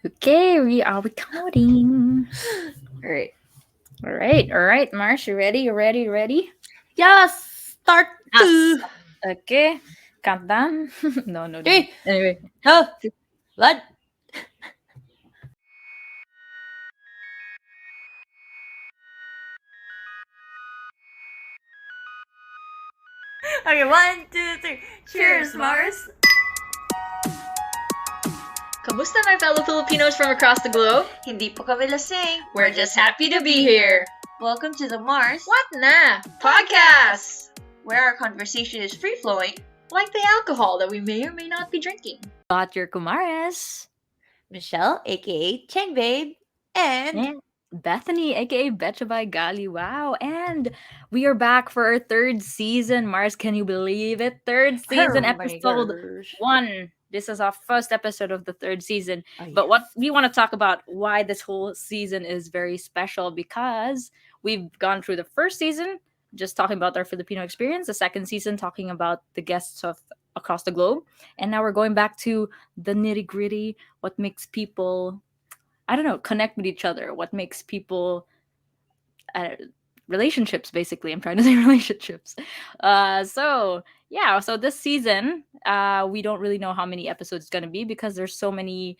Okay, we are recording. All right. All right, Mars, you ready? You ready? You ready? Yes. Start. Yes. Okay, countdown. No, no, no. Three. Anyway, Two. One. Okay. One, two, three. Cheers, Mars. kamusta my fellow Filipinos from across the globe? Hindi po kami lasing. We're just happy to be here. Welcome to the Mars What na? Podcast! where our conversation is free flowing. Like the alcohol that we may or may not be drinking. Got your kumares. Michelle, aka Chengbabe, and And Bethany, aka Betcha by Gali. Wow. And we are back for our third season. Mars, can you believe it? Third season, oh my episode gosh. 1. This is our first episode of the third season. Oh, But what yes. we want to talk about why this whole season is very special because we've gone through the first season just talking about our Filipino experience, the second season talking about the guests of across the globe, and now we're going back to the nitty-gritty, what makes people I don't know, connect with each other, what makes people uh, relationships basically. I'm trying to say relationships. So this season we don't really know how many episodes it's going to be because there's so many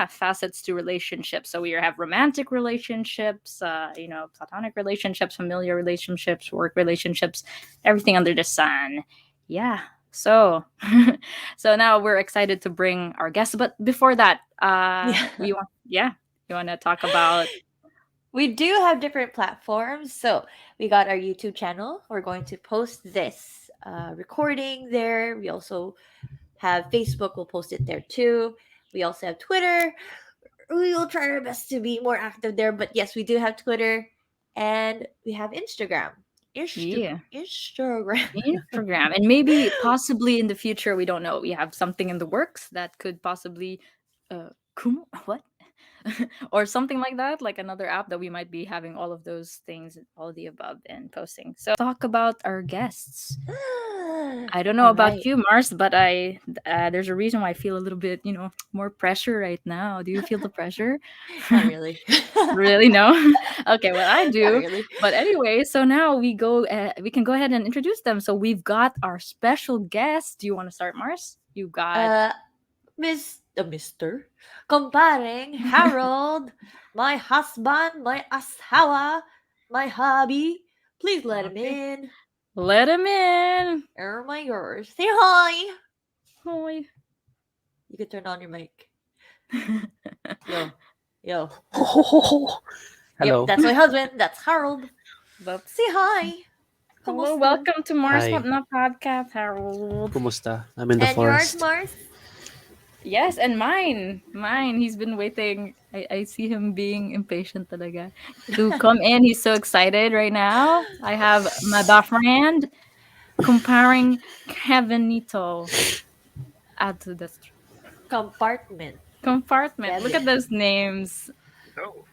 facets to relationships. So we have romantic relationships, platonic relationships, familiar relationships, work relationships, everything under the sun. Yeah. So so now we're excited to bring our guests, but before that we want you want to talk about We do have different platforms. So we got our YouTube channel. We're going to post this recording there. We also have Facebook. We'll post it there too. We also have Twitter. We will try our best to be more active there. But yes, we do have Twitter and we have Instagram. yeah Instagram. Instagram, and maybe possibly in the future, we don't know. We have something in the works that could possibly, what, or something like that, like another app that we might be having all of those things, all of the above, and posting. So talk about our guests. I don't know All about right. you, Mars, but there's a reason why I feel a little bit, more pressure right now. Do you feel the pressure? Not really. Really? No. Okay, well I Not do. really. But anyway, so now we can go ahead and introduce them. So we've got our special guest. Do you want to start, Mars? You got Uh, Mr. Comparing Harold, my husband, my asawa, my hobby. Please let him okay. in. Let him in. Oh my gosh. Say hi. Hi. You can turn on your mic. Yo. Yo. Hello. Yep, that's my husband. That's Harold. But Say hi. hello, Kumusta? welcome to Mars Hi. Not Podcast, Harold. Kumusta? I'm in the And yours, forest. Mars? Yes, and mine. He's been waiting. I see him being impatient talaga to come in. He's so excited right now. I have my boyfriend comparing Kevinito. Add to the Compartment. compartment. Look at Kevin. those names. Oh.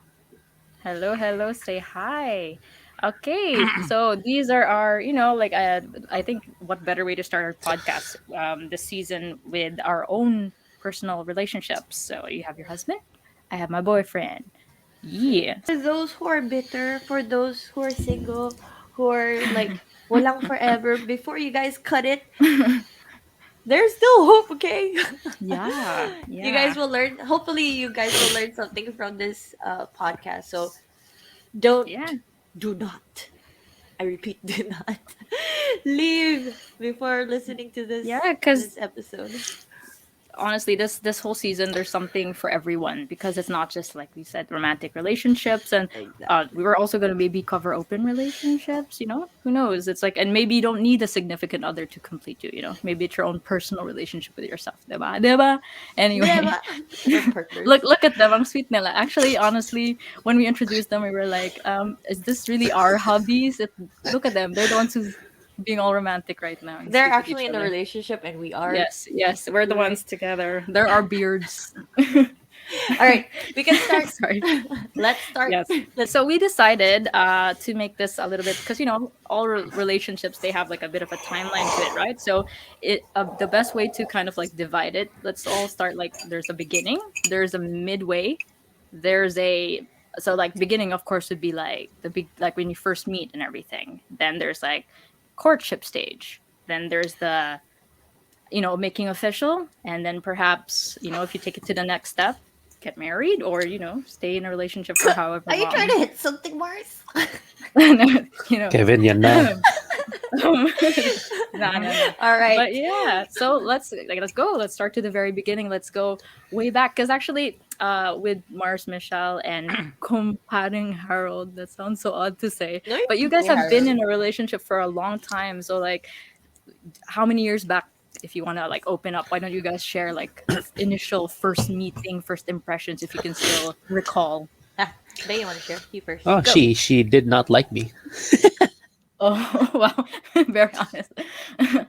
Hello, hello. Say hi. Okay, so these are our, I think what better way to start our podcast this season with our own personal relationships. So you have your husband, I have my boyfriend. Yeah. For those who are bitter, for those who are single, who are like walang forever, before you guys cut it, there's still hope, okay? Yeah, You yeah. guys will learn. Hopefully, you guys will learn something from this podcast. So don't, Yeah. do not. I repeat, do not leave before listening to Yeah, because this episode. honestly, this whole season there's something for everyone because it's not just like we said romantic relationships, and we Exactly. were also going to maybe cover open relationships. Who knows? It's like, and maybe you don't need a significant other to complete you. Maybe it's your own personal relationship with yourself, diba? Diba? Anyway, Diba? We're partners. look at them. Ang sweet nila. Actually, honestly, when we introduced them, we were like, is this really our hobbies? Look at them. They're the ones who's being all romantic right now and They're sweet with each actually in a other. relationship, and we are. Yes, yes, we're the Right. ones together. There are beards. All right, we can start. Sorry. Let's start. Yes. Let's. So we decided to make this a little bit because all relationships they have like a bit of a timeline to it, right? So the best way to kind of like divide it, let's all start like there's a beginning, there's a midway, there's a so like beginning of course would be like the big like when you first meet and everything. Then there's like courtship stage. Then there's the making official, and then perhaps if you take it to the next step, get married or stay in a relationship for however Are you trying long. to hit something, Mars? you know Kevin, yan na. no, no. All right. But yeah, so let's go. Let's start to the very beginning. Let's go way back because actually, with Mars, Michelle, and Pareng Harold, that sounds so odd to say, No, you're but you guys have been Harold. in a relationship for a long time. So like, how many years back? If you want to like open up, why don't you guys share like initial first meeting, first impressions, if you can still recall? Ah, Bay, you want to share? You first. Oh, Go. she did not like me. Oh wow, very honest.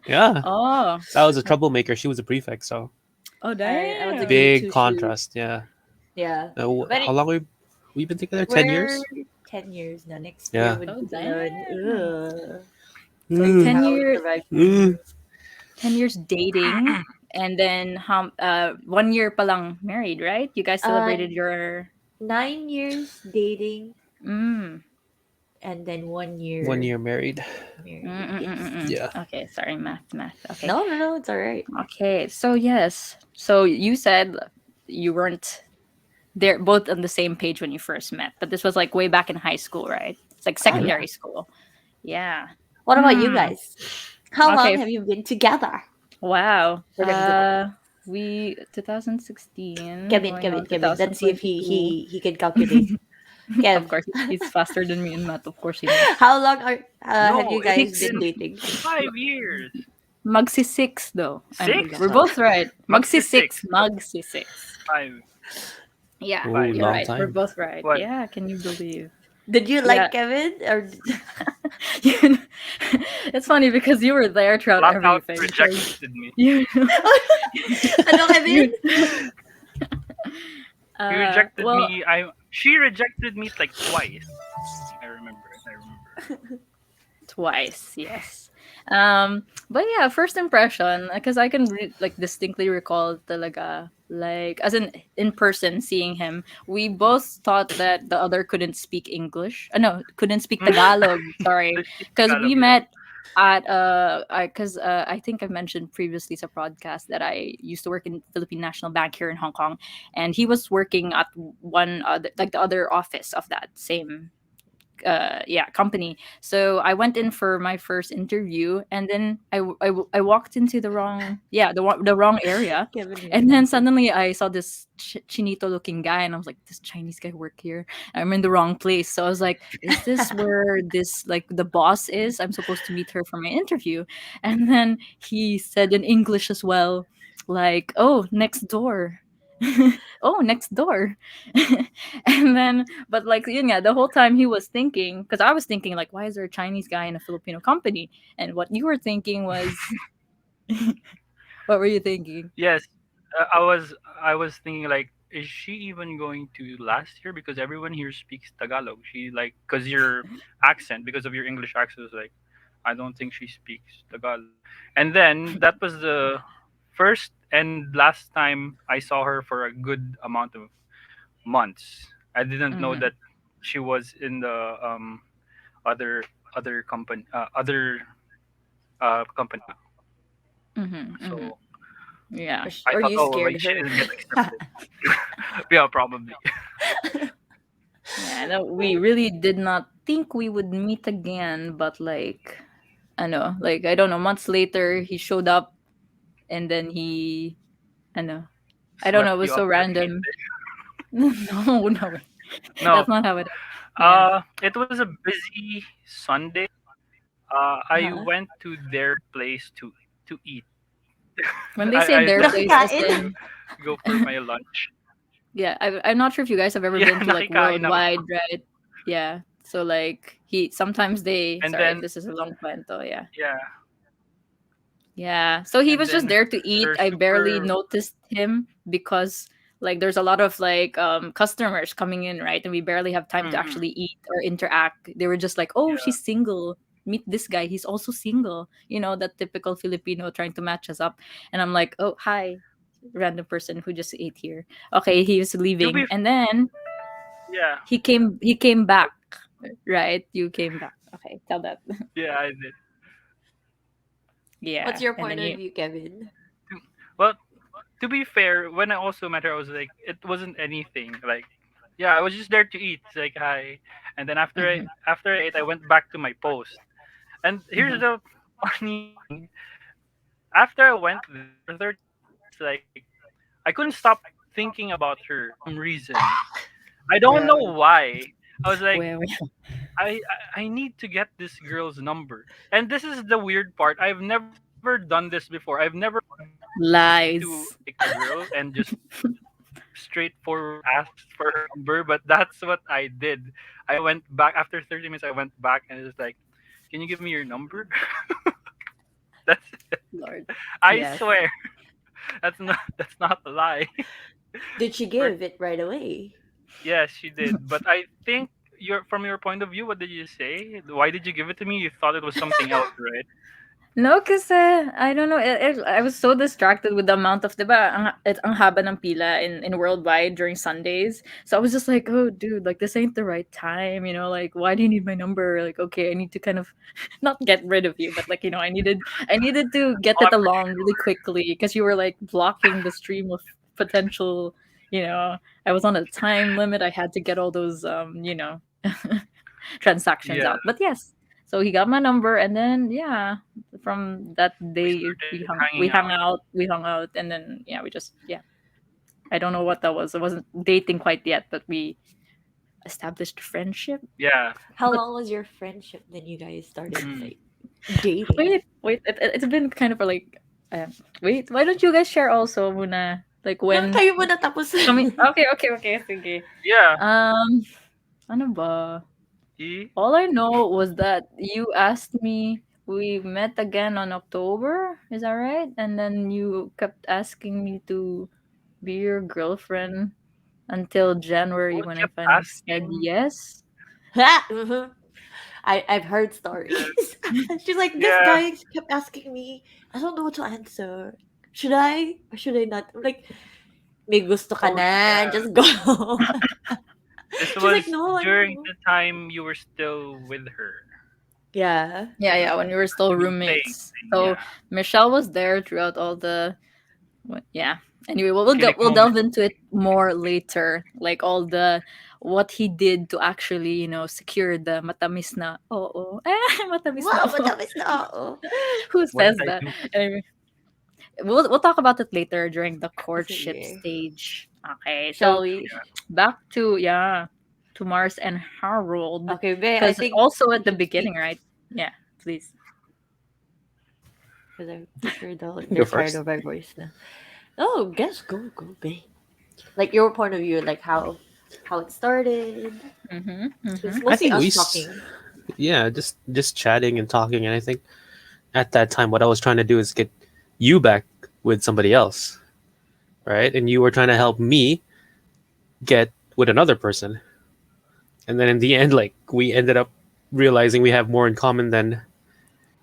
Yeah, Oh, I was a troublemaker. She was a prefect, so oh I was a damn. grade big 2 contrast. Yeah. Yeah. But How long we been together? 10 we're years. 10 years now. Next year Yeah. would Oh be damn. 11. So Like you Mm, 10 how we years survived. mm. 10 years dating and then 1 year pa lang married, right? You guys Uh, celebrated your 9 years dating mm. and then 1 1 year year married. married. Yes. Yeah. Okay, sorry, math. Okay. No, no, no. It's all right. Okay, so yes. So you said you weren't there both on the same page when you first met, but this was like way back in high school, right? It's like Oh yeah. secondary school. Yeah. What about you Hmm. guys? How long Okay. have you been together? Wow. We're gonna go. We 2016 Kevin, going Kevin, on Kevin. Let's see if 2022. he can calculate. Of Kev, course, he's faster than me in math. Of course, he knows. how long are have No, you it's guys Six. been been dating? 5 years. Magsi six though. Six? We're both right. Magsi Magsi six. six. Magsi six. Five. Yeah, Oh, 5 you're long right. We're time. both right. What? Yeah, can you believe? Did you Yeah. like Kevin or You know, it's funny because you were there throughout Lockout everything. So rejected me. you, ano Kevin? you He rejected well, me. She rejected me like twice. I remember. twice, yes. But yeah, first impression, because I can like distinctly recall talaga, like as in person seeing him. We both thought that the other couldn't speak English. No, couldn't speak Tagalog. Sorry, They speak because Tagalog, we yeah. met at I think I mentioned previously to podcast that I used to work in Philippine National Bank here in Hong Kong, and he was working at one other like the other office of that same company. So I went in for my first interview, and then I walked into the wrong the wrong area, Kevin. and then suddenly I saw this chinito looking guy, and I was like, this Chinese guy work here? I'm in the wrong place. So I was like, is this where this like the boss is? I'm supposed to meet her for my interview. And then he said in English as well, like, oh, next door. Oh, next door. And then but like yeah, the whole time he was thinking, because I was thinking like, why is there a Chinese guy in a Filipino company? And what you were thinking was what were you thinking? Yes, I was thinking like, is she even going to last here? Because everyone here speaks Tagalog. She like, because your accent, because of your English accent, is like, I don't think she speaks Tagalog. And then that was the first and last time I saw her for a good amount of months. I didn't know Mm-hmm. that she was in the other company. Mm-hmm. Mm-hmm. So Yeah. I Or thought, you oh, scared she her? didn't get accepted. Yeah, probably. Yeah, no, we really did not think we would meet again, but like I don't know, months later he showed up, and then I know. I don't know, Swept it was you so up like random. Tuesday. No, no way. No, That's not how it. Yeah. it was a busy Sunday. I Uh-huh. went to their place to eat. When they say I their place, decided as Nakikain? in go for my lunch. yeah, I'm not sure if you guys have ever Yeah, been to like nakikain ako. Worldwide, right? Yeah. So like he sometimes they And sorry if then this is a long cuento, yeah. yeah, Yeah. So he and was just then there to eat. they're I barely super. noticed him because like there's a lot of like customers coming in, right? And we barely have time to Mm-hmm. actually eat or interact. They were just like, oh, Yeah. she's single, meet this guy, he's also single, that typical Filipino trying to match us up. And I'm like, oh, hi, random person who just ate here. Okay, he was To be leaving, f- and then yeah. he came back, right? You came back. Okay, tell that. Yeah, I did. What's Yeah, your and point then of you. view, Kevin? Well, to be fair, when I also met her, I was like, it wasn't anything. Like, yeah, I was just there to eat. It's like hi, and then Mhm, after I ate, I went back to my post. And here's mhm. the funny thing: after I went there for 30 minutes, like I couldn't stop thinking about her for some reason. I don't know Yeah. why. I was like, Well, I need to get this girl's number. And this is the weird part. I've never done this before. I've never gone to like lies. a girl and just straightforward asked for her number, but that's what I did. I went back after 30 minutes. I went back and it was like, "Can you give me your number?" That's it. Lord. I Yes. swear. That's not a lie. Did she But give it right away? yes, she did. But I think from your point of view, what did you say? Why did you give it to me? You thought it was something else, right? No, kasi I don't know. I was so distracted with the amount of, diba, ang haba ng pila in worldwide during Sundays. So I was just like, oh, dude, like this ain't the right time. Like, why do you need my number? Like, okay, I need to kind of not get rid of you, but like, I needed to get it Awkward. along really quickly because you were like blocking the stream of potential. You know, I was on a time limit. I had to get all those transactions Yeah, out. But yes, so he got my number, and then yeah, from that we day we started hung we hanging hung out. out we hung out, and then yeah, we just yeah. I don't know what that was. It wasn't dating quite yet, but we established friendship. Yeah. How But long was your friendship then you guys started Mm. like dating? wait, it's been kind of like wait. Why don't you guys share also, Muna? Like No, when kayo muna tapos. coming? Okay, okay, okay. Sige. Yeah. Um, ano ba? E. All I know was that you asked me. We met again on October. Is that right? And then you kept asking me to be your girlfriend until January What when I kept finally said asking? yes. Ha! Mhm. I've heard stories. Yeah. She's like, this Yeah. guy kept asking me. I don't know what to answer. Should I or should I not? I'm like, may gusto ka Oh na, yeah. just go. This She's like, was no, I don't during know. the time you were still with her. Yeah. Yeah, yeah, when we were still I mean, staying. roommates. So Yeah. Michelle was there throughout all the yeah. Anyway, Kilig we'll delve moment. into it more later. Like all the what he did to actually, secure the matamis na oo. Matamis na Wow, oo. matamis na oo. Who What says did I that? do? Anyway, we'll talk about it later during the courtship Sige. stage. Okay, Shall so we? back to to Mars and Harold, Okay, Be, I because think also you at the should speak. beginning, right? Yeah, please. Because I'm pretty sure Go they're tired first. of our voice now. Oh, guess go, Be. Like your point of view, like how it started. Mm-hmm. Mm-hmm. It's I mostly think us talking. yeah, just chatting and talking, and I think at that time what I was trying to do is get you back with somebody else, right? And you were trying to help me get with another person, and then in the end, like we ended up realizing we have more in common than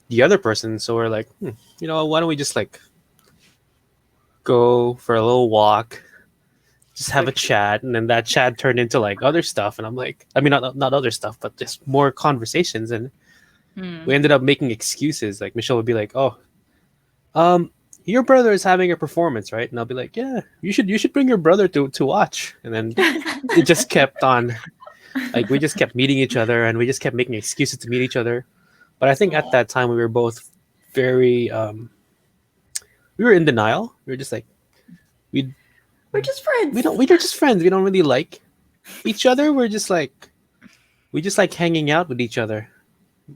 the other person. So we're like, why don't we just like go for a little walk, just have a Quickly. chat, and then that chat turned into like other stuff, and I'm like, I mean, not other stuff, but just more conversations, and we Mm. ended up making excuses. Like Michelle would be like, "Oh, um, your brother is having a performance, right?" And I'll be like, "Yeah, you should bring your brother to watch." And then it just kept on. Like we just kept meeting each other, and we just kept making excuses to meet each other. But I think at Aw. that time we were both very we were in denial. We were just like we We're just friends. we're just friends. We don't really like each other. We just like hanging out with each other.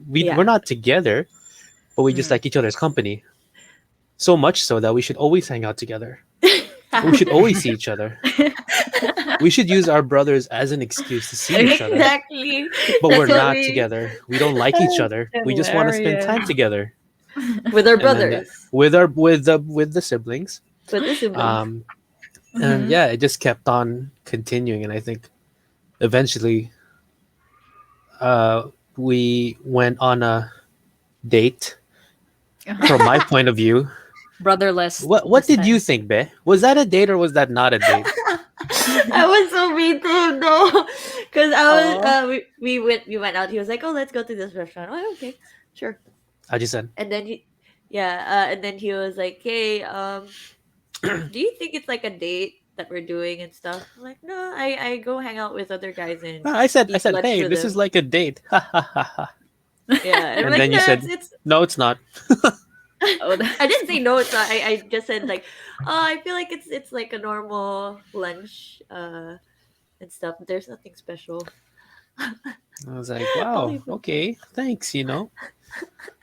We're Yeah. not together, but we just Mm. like each other's company. So much so that we should always hang out together. We should always see each other. We should use our brothers as an excuse to see each other. Exactly. But we're That's what not we together. We don't like each other. We just want to spend Hilarious. time together. with our And then brothers, with the siblings, with the siblings. um, And Mhm. yeah, it just kept on continuing, and I think eventually uh, we went on a date. From my point of view, Brotherless what this did you time. think, Be? Was that a date or was that not a date? I was so mean to him though, because I was Oh, we went out. He was like, "Oh, let's go to this restaurant." Oh, okay, sure. I just said, And then and then he was like, "Hey, do you think it's like a date that we're doing and stuff?" I'm like, "No, I go hang out with other guys and I eat said, lunch hey, with this is them." like a date. Ha ha ha ha. Yeah, and I'm And like, then you "No, said, it's." no, it's not. oh, I didn't say no. It's not. I just said like, "Oh, I feel like it's like a normal lunch, and stuff. There's nothing special." I was like, I'll wow, leave it there. okay, thanks,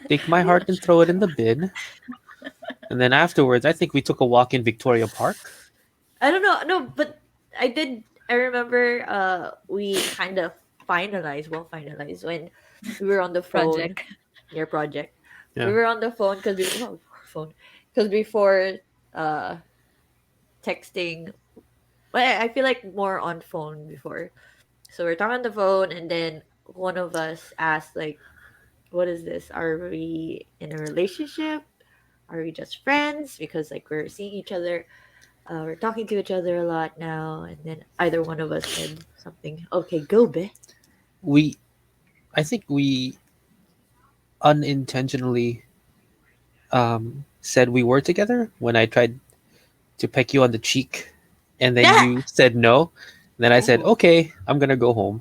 Take my heart and throw it in the bin. And then afterwards, I think we took a walk in Victoria Park. I don't know. No, but I did. I remember. We kind of finalized when we were on the phone. project. Your project. We Yeah. were on the phone because we well, phone because before uh texting. Well, I feel like more on phone before. So we're talking on the phone, and then one of us asked like, "What is this? Are we in a relationship? Are we just friends? Because like we're seeing each other." We're talking to each other a lot now, and then either one of us said something. Okay, go, be. We, I think we unintentionally said we were together when I tried to peck you on the cheek, and then Yeah, you said no. Then I said, oh, okay, I'm gonna go home.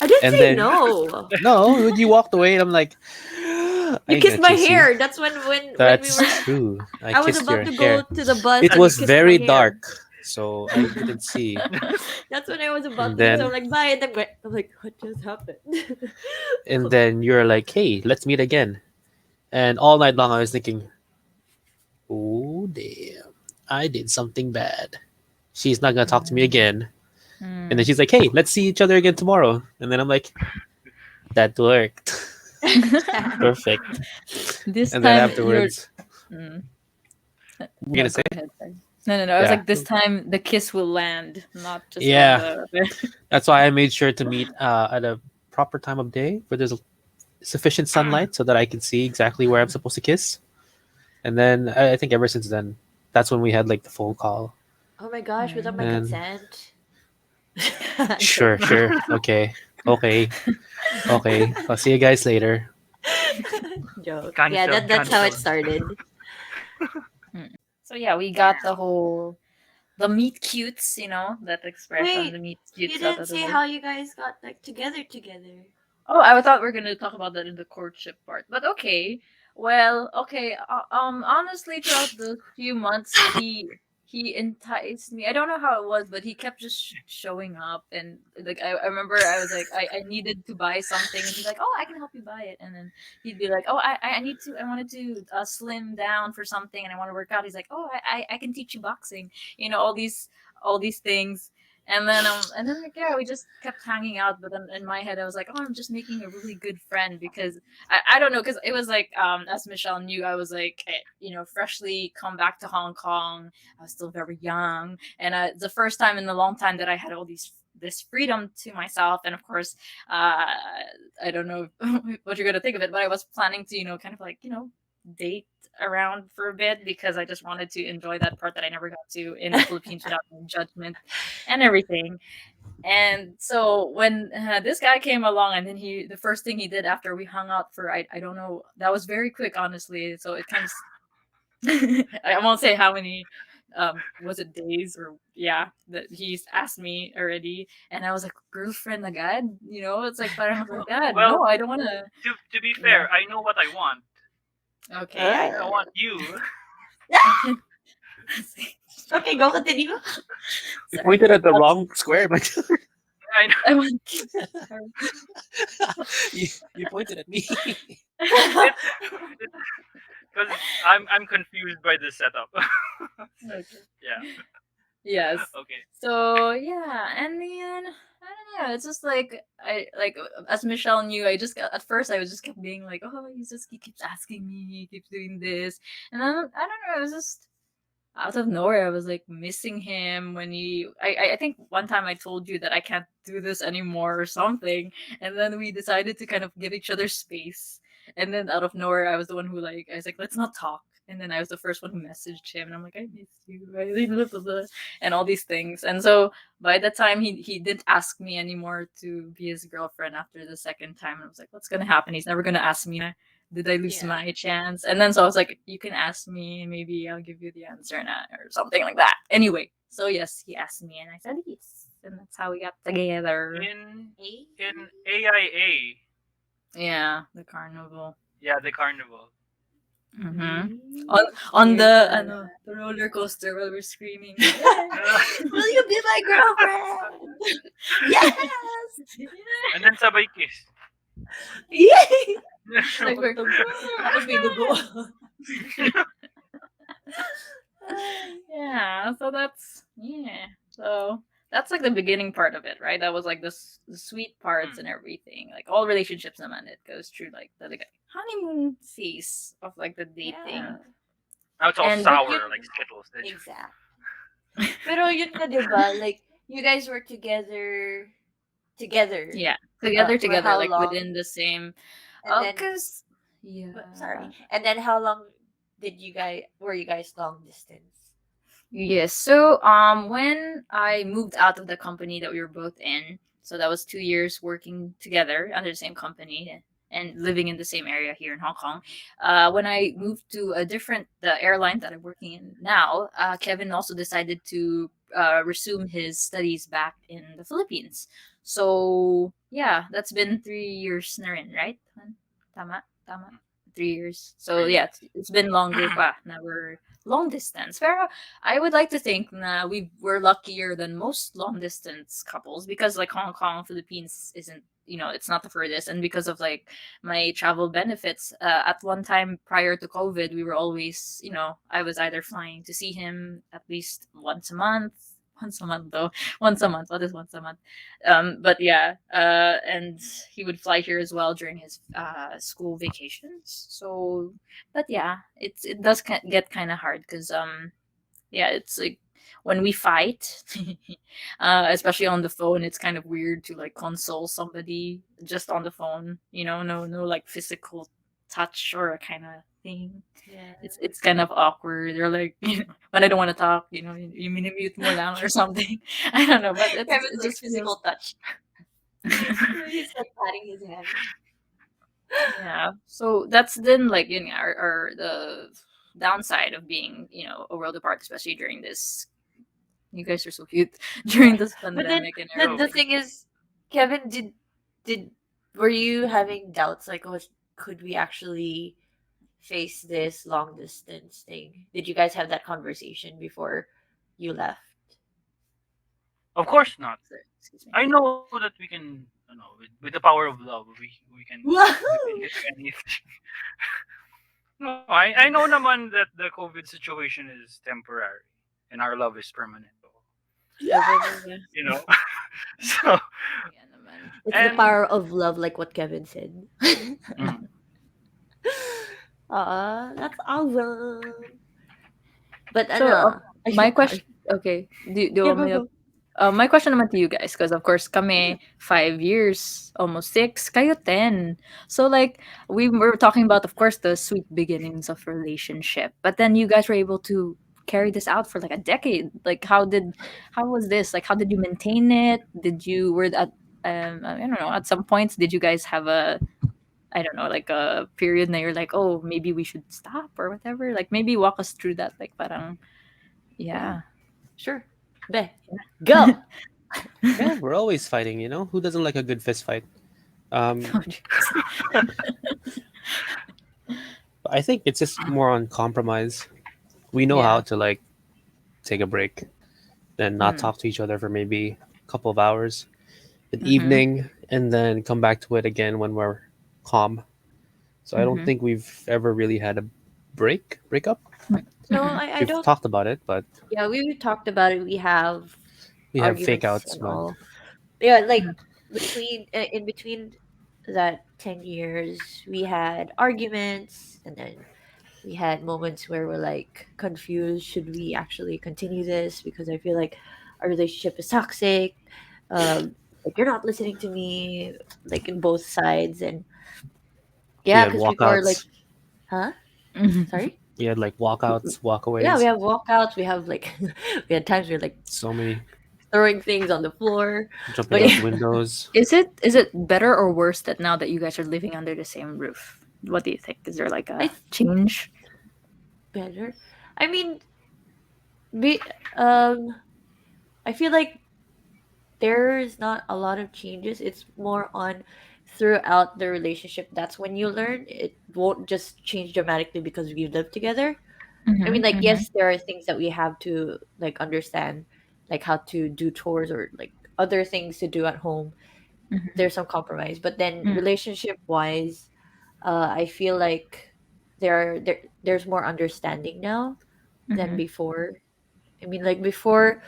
I didn't And say then no. no, when you walked away, and I'm like, I You ain't gonna kissed my chase you. hair. That's when we That's were. true. I I was kissed about your to go hair. to the bus, It and you was kissed my very hair. dark, so I didn't see. That's when I was about And to leave. So I'm then like, bye, and then I'm like, what just happened? you're like, hey, let's meet again. And all night long, I was thinking, oh damn, I did something bad. She's not gonna talk to me Mm. again. And then Mm. she's like, hey, let's see each other again tomorrow. And then I'm like, that worked. Perfect. This And then time you're. afterwards, Mm. I'm No, gonna go say, ahead. Sorry. No, no, no. I was yeah, like, this time the kiss will land, not just on yeah. the. That's why I made sure to meet at a proper time of day where there's sufficient sunlight so that I can see exactly where I'm supposed to kiss. And then I think ever since then, that's when we had like the phone call. Oh my gosh, without my Mm. And consent. sure, Joke. sure, okay, okay, okay. I'll see you guys later. Joke. Yeah, Cancel, that's how it cancel. started. Mm. So yeah, we Yeah. got the meet cutes, that expression, the Wait, meet you cutes out didn't of the say way. how you guys got like together. Oh, I thought we were gonna talk about that in the courtship part, but okay. Well, okay. Honestly, throughout the few months, he enticed me. I don't know how it was, but he kept just showing up, and like I remember, I was like, I needed to buy something, and he's like, oh, I can help you buy it, and then he'd be like, oh, I wanted to slim down for something, and I want to work out. He's like, oh, I can teach you boxing, all these things. And then like yeah, we just kept hanging out. But then in my head, I was like, oh, I'm just making a really good friend because I don't know, because it was like as Michelle knew, I was like freshly come back to Hong Kong. I was still very young, and the first time in a long time that I had all this freedom to myself. And of course, uh, I don't know what you're gonna think of it, but I was planning to kind of like date around for a bit because I just wanted to enjoy that part that I never got to in the Philippines without any judgment and everything. And so when this guy came along, and then the first thing he did after we hung out for I don't know, that was very quick, honestly. So it kind of I won't say how many was it days or yeah that he's asked me already, and I was like, girlfriend agad, it's like parang oh my god, Well, no, I don't want to. to be Yeah, fair, I know what I want. okay, yeah, Uh, I want you. I can. okay, go continue. You Sorry, pointed at the wrong square. Like, I know. I want. you pointed at me. It's because I'm confused by this setup. Okay. Yeah. Yes. Okay. So yeah, and then I don't know. It's just like I like as Michelle knew. I just at first I was just kept being like, oh, he keeps asking me, he keeps doing this, and then I don't know. It was just out of nowhere, I was like missing him when I think one time I told you that I can't do this anymore or something, and then we decided to kind of give each other space. And then out of nowhere, I was the one who like I was like, let's not talk. And then I was the first one who messaged him, and I'm like, I miss you, I really blah, blah, blah, and all these things. And so by the time he didn't ask me anymore to be his girlfriend after the second time, and I was like, what's gonna happen? He's never gonna ask me. Did I lose Yeah. my chance? And then so I was like, you can ask me, maybe I'll give you the answer now, or something like that. Anyway, so yes, he asked me, and I said yes, and that's how we got together. In Eh? AIA, Yeah, the carnival. yeah, the carnival. Mm-hmm. Mm, On there's the a the roller coaster while we're screaming. Will you be my girlfriend? Yes! And then sabay kiss. Yay! Like we're tapos may dugo. Yeah, so that's So that's like the beginning part of it, right? That was like the sweet parts Mm. and everything. Like all relationships naman, it goes through like the like, honeymoon phase of like the Yeah. dating. Now it's all And But you sour like Skittles. exact. Pero yun nga, diba? Like, you guys were together. yeah, For together, how like long? within the same. And then, Cause sorry. yeah. And then how long were you guys long distance? Yes. So when I moved out of the company that we were both in, so that was 2 years working together under the same company and living in the same area here in Hong Kong. When I moved to a different the airline that I'm working in now, Kevin also decided to resume his studies back in the Philippines. So yeah, that's been 3 years na rin, right? Tama, tama. 3 years. So 3 yeah, years. it's been longer pa na we're long distance. Pero I would like to think na we're luckier than most long distance couples because like Hong Kong, Philippines isn't it's not the furthest, and because of like my travel benefits, at one time prior to COVID, we were always I was either flying to see him at least once a month. Once a month though. Once a month. What is once a month? But yeah, and he would fly here as well during his school vacations. So, but yeah, it does get kind of hard because yeah, it's like when we fight, especially on the phone, it's kind of weird to like console somebody just on the phone. No like physical touch or kind of thing. Yeah. It's kind of awkward. They're like, when I don't want to talk, you mean mute mo lang or something. I don't know, but Kevin's it like just physical feels. touch. He's like patting his hand. Yeah. So that's then like our the downside of being a world apart, especially during this. You guys are so cute during this But then pandemic and the Yo, everything. thing is, Kevin, did were you having doubts like, oh, could we actually face this long distance thing? Did you guys have that conversation before you left? of course not. Sorry, excuse me. I know that we can, with the power of love, we can do anything. No, I know naman that the COVID situation is temporary and our love is permanent. Yeah. You know, so Yeah, naman. It's the and power of love, like what Kevin said. mm, That's awesome. But So ano, my sorry. question. Okay, do you Yeah, want go me to? go. My question naman to you guys, because of course Yeah. kami 5 years, almost 6, kayo 10. So like we were talking about, of course, the sweet beginnings of relationship, but then you guys were able to carry this out for like a decade. Like how was this? Like how did you maintain it? Did you were at I don't know, at some points did you guys have a I don't know, like a period na you're like, oh, maybe we should stop or whatever? Like maybe walk us through that, like parang Yeah. yeah. Sure. Be. Go. Yeah, we're always fighting. Who doesn't like a good fist fight? Um, Oh, jeez. I think it's just more on compromise. We know how Yeah. to like take a break, then not Mm. talk to each other for maybe a couple of hours, an Mhm. evening, and then come back to it again when we're calm. So I don't Mhm. think we've ever really had a breakup. No, Mm. I We've don't. talked about it, but Yeah, we talked about it. We have we have fake arguments outs. and But all. Yeah, like Mm. in between that 10 years, we had arguments, and then We had moments where we're like confused. Should we actually continue this? Because I feel like our relationship is toxic. Like you're not listening to me, like in both sides. And We yeah, had because before, like, walkouts. huh? Mhm. Sorry? We had like walkouts, Yeah, we walkaways. have walkouts. We have like, we had times where like So many throwing things on the floor. jumping But out yeah, the windows. Is it better or worse that now that you guys are living under the same roof? What do you think? Is there like I a change? better. I mean, be um, I feel like there's not a lot of changes. It's more on throughout the relationship. That's when you learn. It won't just change dramatically because we live together. I mean, Mm-hmm, like, mm-hmm, yes, there are things that we have to like understand, like how to do chores or like other things to do at home. mm-hmm, There's some compromise, but then relationship wise, I feel like there's more understanding now than mm-hmm, before. I mean, like before,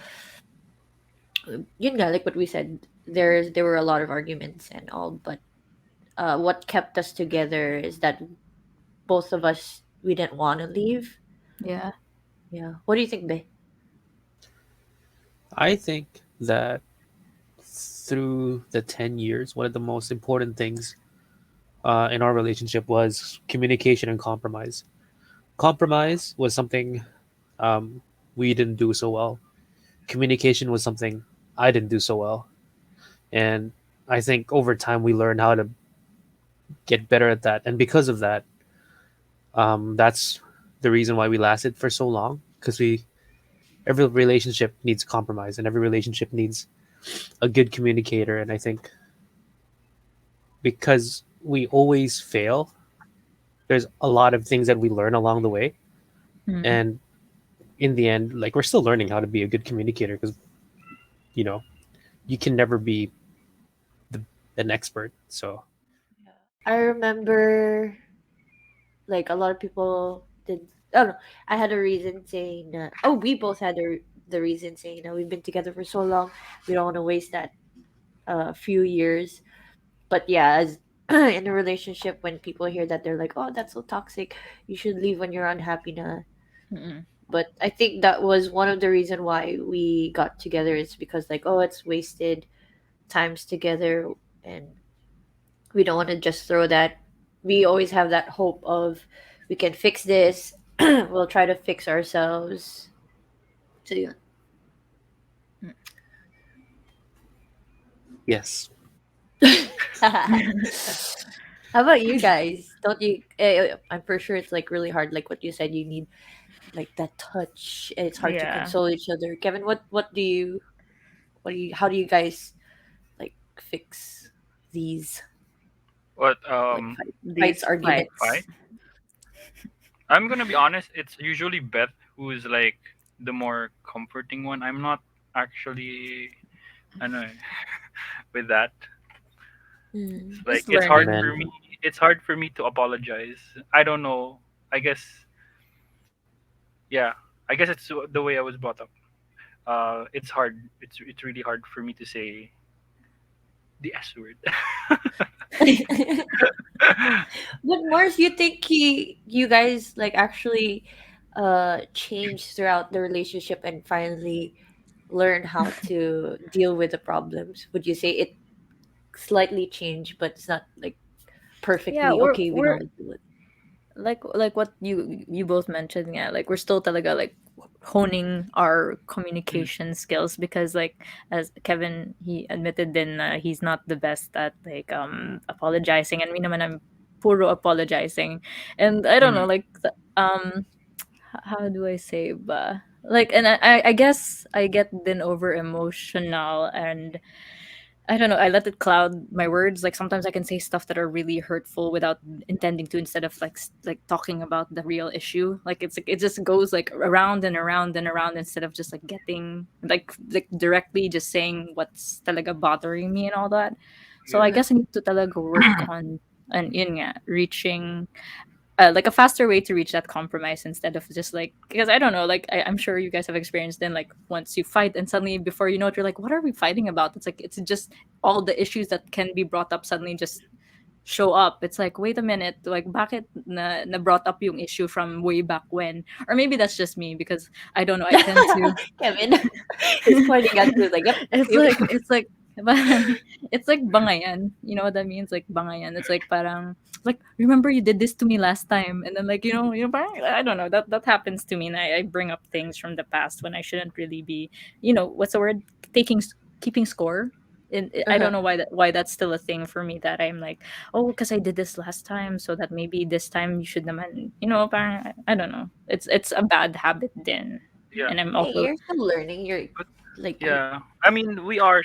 yun nga, like what we said, there were a lot of arguments and all, but what kept us together is that both of us we didn't want to leave. yeah, Yeah. What do you think, Be? I think that through the 10 years, one of the most important things in our relationship was communication and compromise. Compromise was something um, we didn't do so well. Communication was something I didn't do so well. And I think over time we learned how to get better at that. And because of that, that's the reason why we lasted for so long. Because every relationship needs compromise, and every relationship needs a good communicator. And I think because we always fail, there's a lot of things that we learn along the way. mm, And in the end, like we're still learning how to be a good communicator because you know you can never be the, an expert. So I remember like a lot of people did. Oh no, I had a reason saying. Oh, we both had the reason saying, we've been together for so long, we don't want to waste that few years. But yeah, as in a relationship, when people hear that, they're like, "Oh, that's so toxic. You should leave when you're unhappy na." mm, But I think that was one of the reason why we got together is because like, oh, it's wasted times together, and we don't want to just throw that. We always have that hope of we can fix this. We'll try to fix ourselves. So yeah. mm. yes, How about you guys? Don't you? I'm for sure it's like really hard. Like what you said, you need like that touch. It's hard to Yeah. console each other. Kevin, how do you guys like fix these What like fights, These arguments? fight? fights. I'm gonna be honest. It's usually Beth who is like the more comforting one. I'm not actually, I know, with that. Mm. It's like Just it's hard learning. amen. for me. It's hard for me to apologize. I don't know. I guess yeah. I guess it's the way I was brought up. It's hard. It's really hard for me to say the S word. But Mars, you think you guys like actually changed throughout the relationship and finally learn how to deal with the problems? Would you say it slightly changed, but it's not like Yeah, perfectly we're okay? We know we're how to do it. like what you both mentioned. Yeah, like we're still talaga like honing our Mm, communication skills because like as Kevin he admitted then he's not the best at like apologizing and me naman I'm puro apologizing and I don't know mm, like how do I say ba like and I guess I get then over emotional and I don't know. I let it cloud my words. Like sometimes I can say stuff that are really hurtful without intending to, instead of like like talking about the real issue. Like it's like it just goes like around and around and around instead of just like getting like directly just saying what's talaga bothering me and all that. So I yeah. guess I need to talaga work on and yun nga, reaching like a faster way to reach that compromise instead of just like because I don't know like I'm sure you guys have experienced then like once you fight and suddenly before you know it you're like what are we fighting about it's like it's just all the issues that can be brought up suddenly just show up, it's like, wait a minute, like bakit na brought up yung issue from way back when? Or maybe that's just me because I don't know, I tend to Kevin is pointing at you like, yep, it's same. like parang, it's like bangayan. You know what that means? Like bangayan. It's like parang like, remember you did this to me last time, and then like parang, I don't know, that happens to me, and I bring up things from the past when I shouldn't really be, what's the word, taking keeping score. And I Uh-huh. don't know why that's still a thing for me, that I'm like, oh, because I did this last time, so that maybe this time you should naman, parang, I don't know. It's a bad habit then, Yeah, and I'm Hey, also you're still learning. You're but like, yeah, I mean, we are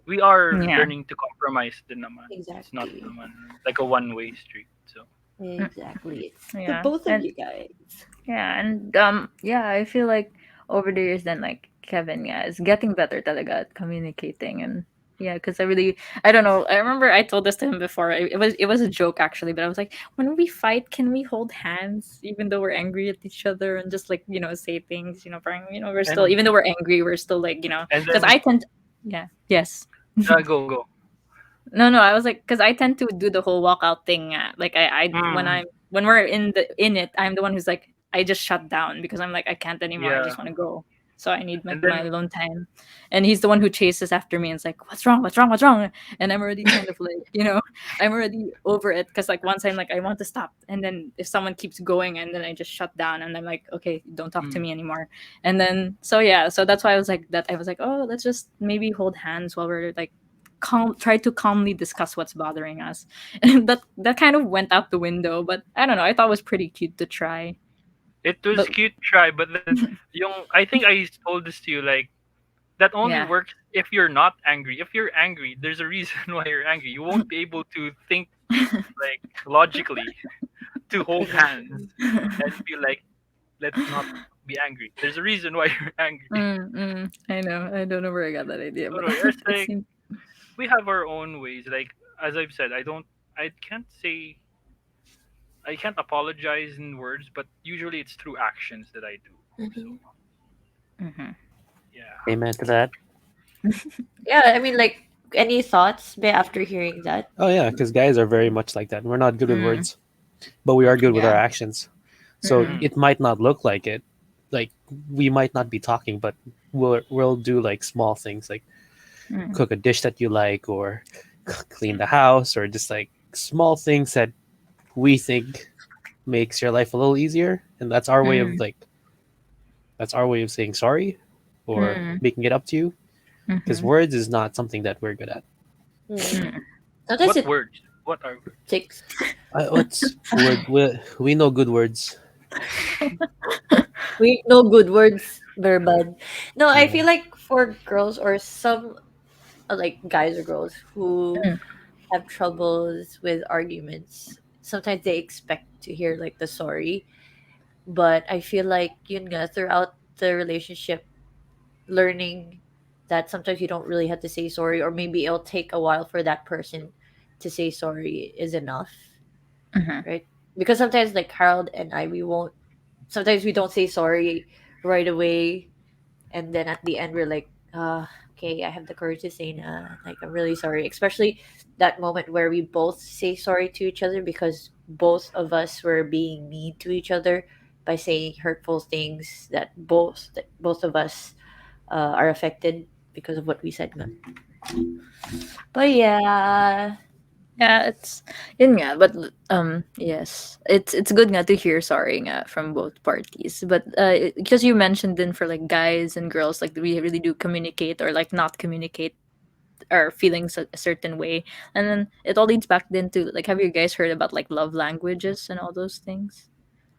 yeah. learning to compromise din naman. It's not exactly, naman like a one-way street. So exactly. It's the Yeah, both of and you guys. yeah, and yeah, I feel like over the years, then like Kevin, yeah, is getting better talaga at communicating. And yeah, because I don't know, I remember I told this to him before. It was a joke actually, but I was like, when we fight, can we hold hands even though we're angry at each other, and just like say things, parang, we're still, and even though we're angry, we're still like, and because then I tend, yeah, yes. go. No, I was like, because I tend to do the whole walkout thing. Like Mm, when we're in it, I'm the one who's like, I just shut down because I'm like, I can't anymore. I yeah, just want to go. So I need and my then alone time. And he's the one who chases after me and it's like, what's wrong? What's wrong? What's wrong? And I'm already kind of like, I'm already over it because like once I'm like, I want to stop. And then if someone keeps going, and then I just shut down and I'm like, okay, don't talk to mm, me anymore. And then so yeah, so that's why I was like, oh, let's just maybe hold hands while we're like try to calmly discuss what's bothering us. And that kind of went out the window, but I don't know, I thought it was pretty cute to try. it was But cute try, but then I think I told this to you like that only yeah. works if you're not angry. If you're angry, there's a reason why you're angry. You won't be able to think like logically to hold hands Exactly. and be like, let's not be angry. There's a reason why you're angry. I know, I don't know where I got that idea, No, but no, it's it like seemed. we have our own ways. Like as I've said, I can't say, I can't apologize in words, but usually it's through actions that I do. So Mhm. Mhm. yeah, Amen to that. Yeah, I mean, like, any thoughts after hearing that? Oh yeah, because guys are very much like that. We're not good with Mm, words, but we are good with our Yeah. actions. So mm, mm, it might not look like it, like we might not be talking, but we'll do like small things like mm, cook a dish that you like, or clean the house, or just like small things that we think makes your life a little easier, and mm, that's our way of saying sorry or mm, making it up to you. Because mhm, words is not something that we're good at. Mm. mm. Sometimes what it words? What are words? takes. What's word? We know good words. We know good words, very bad. No, I Yeah. feel like for girls or some like guys or girls who Mm, have troubles with arguments, sometimes they expect to hear like the sorry. But I feel like yun nga, throughout the relationship, learning that sometimes you don't really have to say sorry, or maybe it'll take a while for that person to say sorry is enough, mhm, right? Because sometimes like Harold and I, we won't. Sometimes we don't say sorry right away, and then at the end we're like, okay, I have the courage to say nah, like I'm really sorry. Especially that moment where we both say sorry to each other because both of us were being mean to each other by saying hurtful things that both of us are affected because of what we said nga. But yeah. yeah, it's yun nga, but yes, it's good nga to hear sorry nga from both parties. But because you mentioned then for like guys and girls, like we really do communicate or like not communicate our feelings a certain way. And then it all leads back then to like, have you guys heard about like love languages and all those things?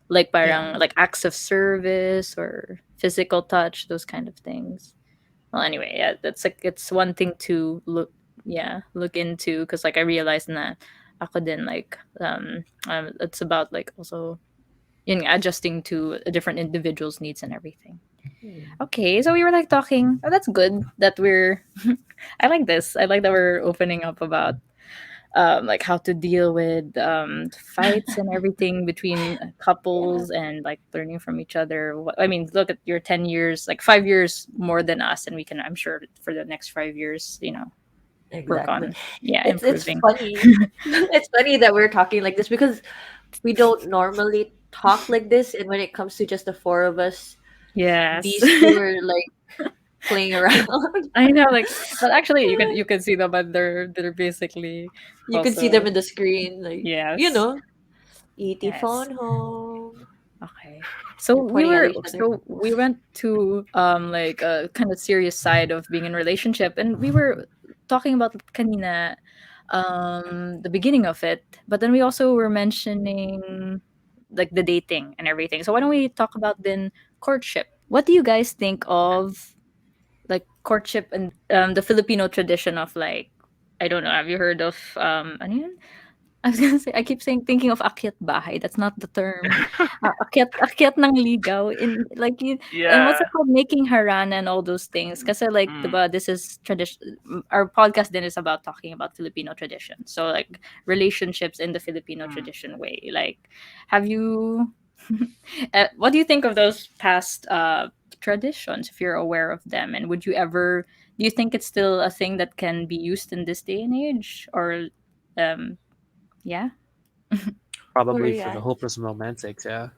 Like Yeah. parang like acts of service or physical touch, those kind of things. Well, anyway, yeah, that's like, it's one thing to look into, because like I realized na ako din like it's about like also adjusting to a different individual's needs and everything. Hmm. Okay, so we were like talking. Oh, that's good that we're. I like this. I like that we're opening up about like how to deal with fights and everything between Yeah. couples, and like learning from each other. I mean, look at your 10 years, like 5 years more than us, and we can, I'm sure, for the next 5 years, work Exactly. on, yeah, It's improving. funny. It's funny that we're talking like this because we don't normally talk like this, and when it comes to just the four of us, Yes. these two are like playing around. I know, like, but actually, you can see them, but they're basically You can see them also, in the screen, like you yes, know, ET yes. phone home. Okay. So They're we pointing at were each other. so we went to like a kind of serious side of being in a relationship, and we were talking about kanina the beginning of it, but then we also were mentioning like the dating and everything. So why don't we talk about then courtship? What do you guys think of like courtship and the Filipino tradition of like, I don't know, have you heard of ano yun? I was gonna say, I keep saying thinking of akyat bahay. That's not the term. Akyat ng ligaw in like you, and what's Yeah. it called? Making harana and all those things. Kasi like, Mm. diba, this is tradition. Our podcast then is about talking about Filipino tradition. So like relationships in the Filipino Mm. tradition way. Like, have you? What do you think of those past traditions? If you're aware of them, and would you ever? Do you think it's still a thing that can be used in this day and age, or um, yeah? What are Probably you for the at? hopeless romantics, yeah.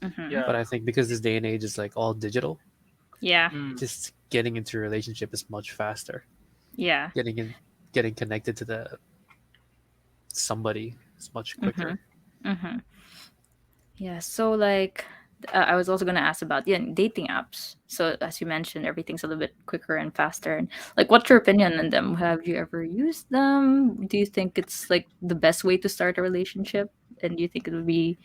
Mm-hmm. But Yeah. I think because this day and age is like all digital, Yeah, Mm. just getting into a relationship is much faster. yeah. Getting in, getting connected to the somebody is much Mm-hmm. quicker. Mm-hmm. Yeah. So like, I was also gonna ask about, yeah, dating apps. So as you mentioned, everything's a little bit quicker and faster. And like, what's your opinion on them? Have you ever used them? Do you think it's like the best way to start a relationship? And do you think it would be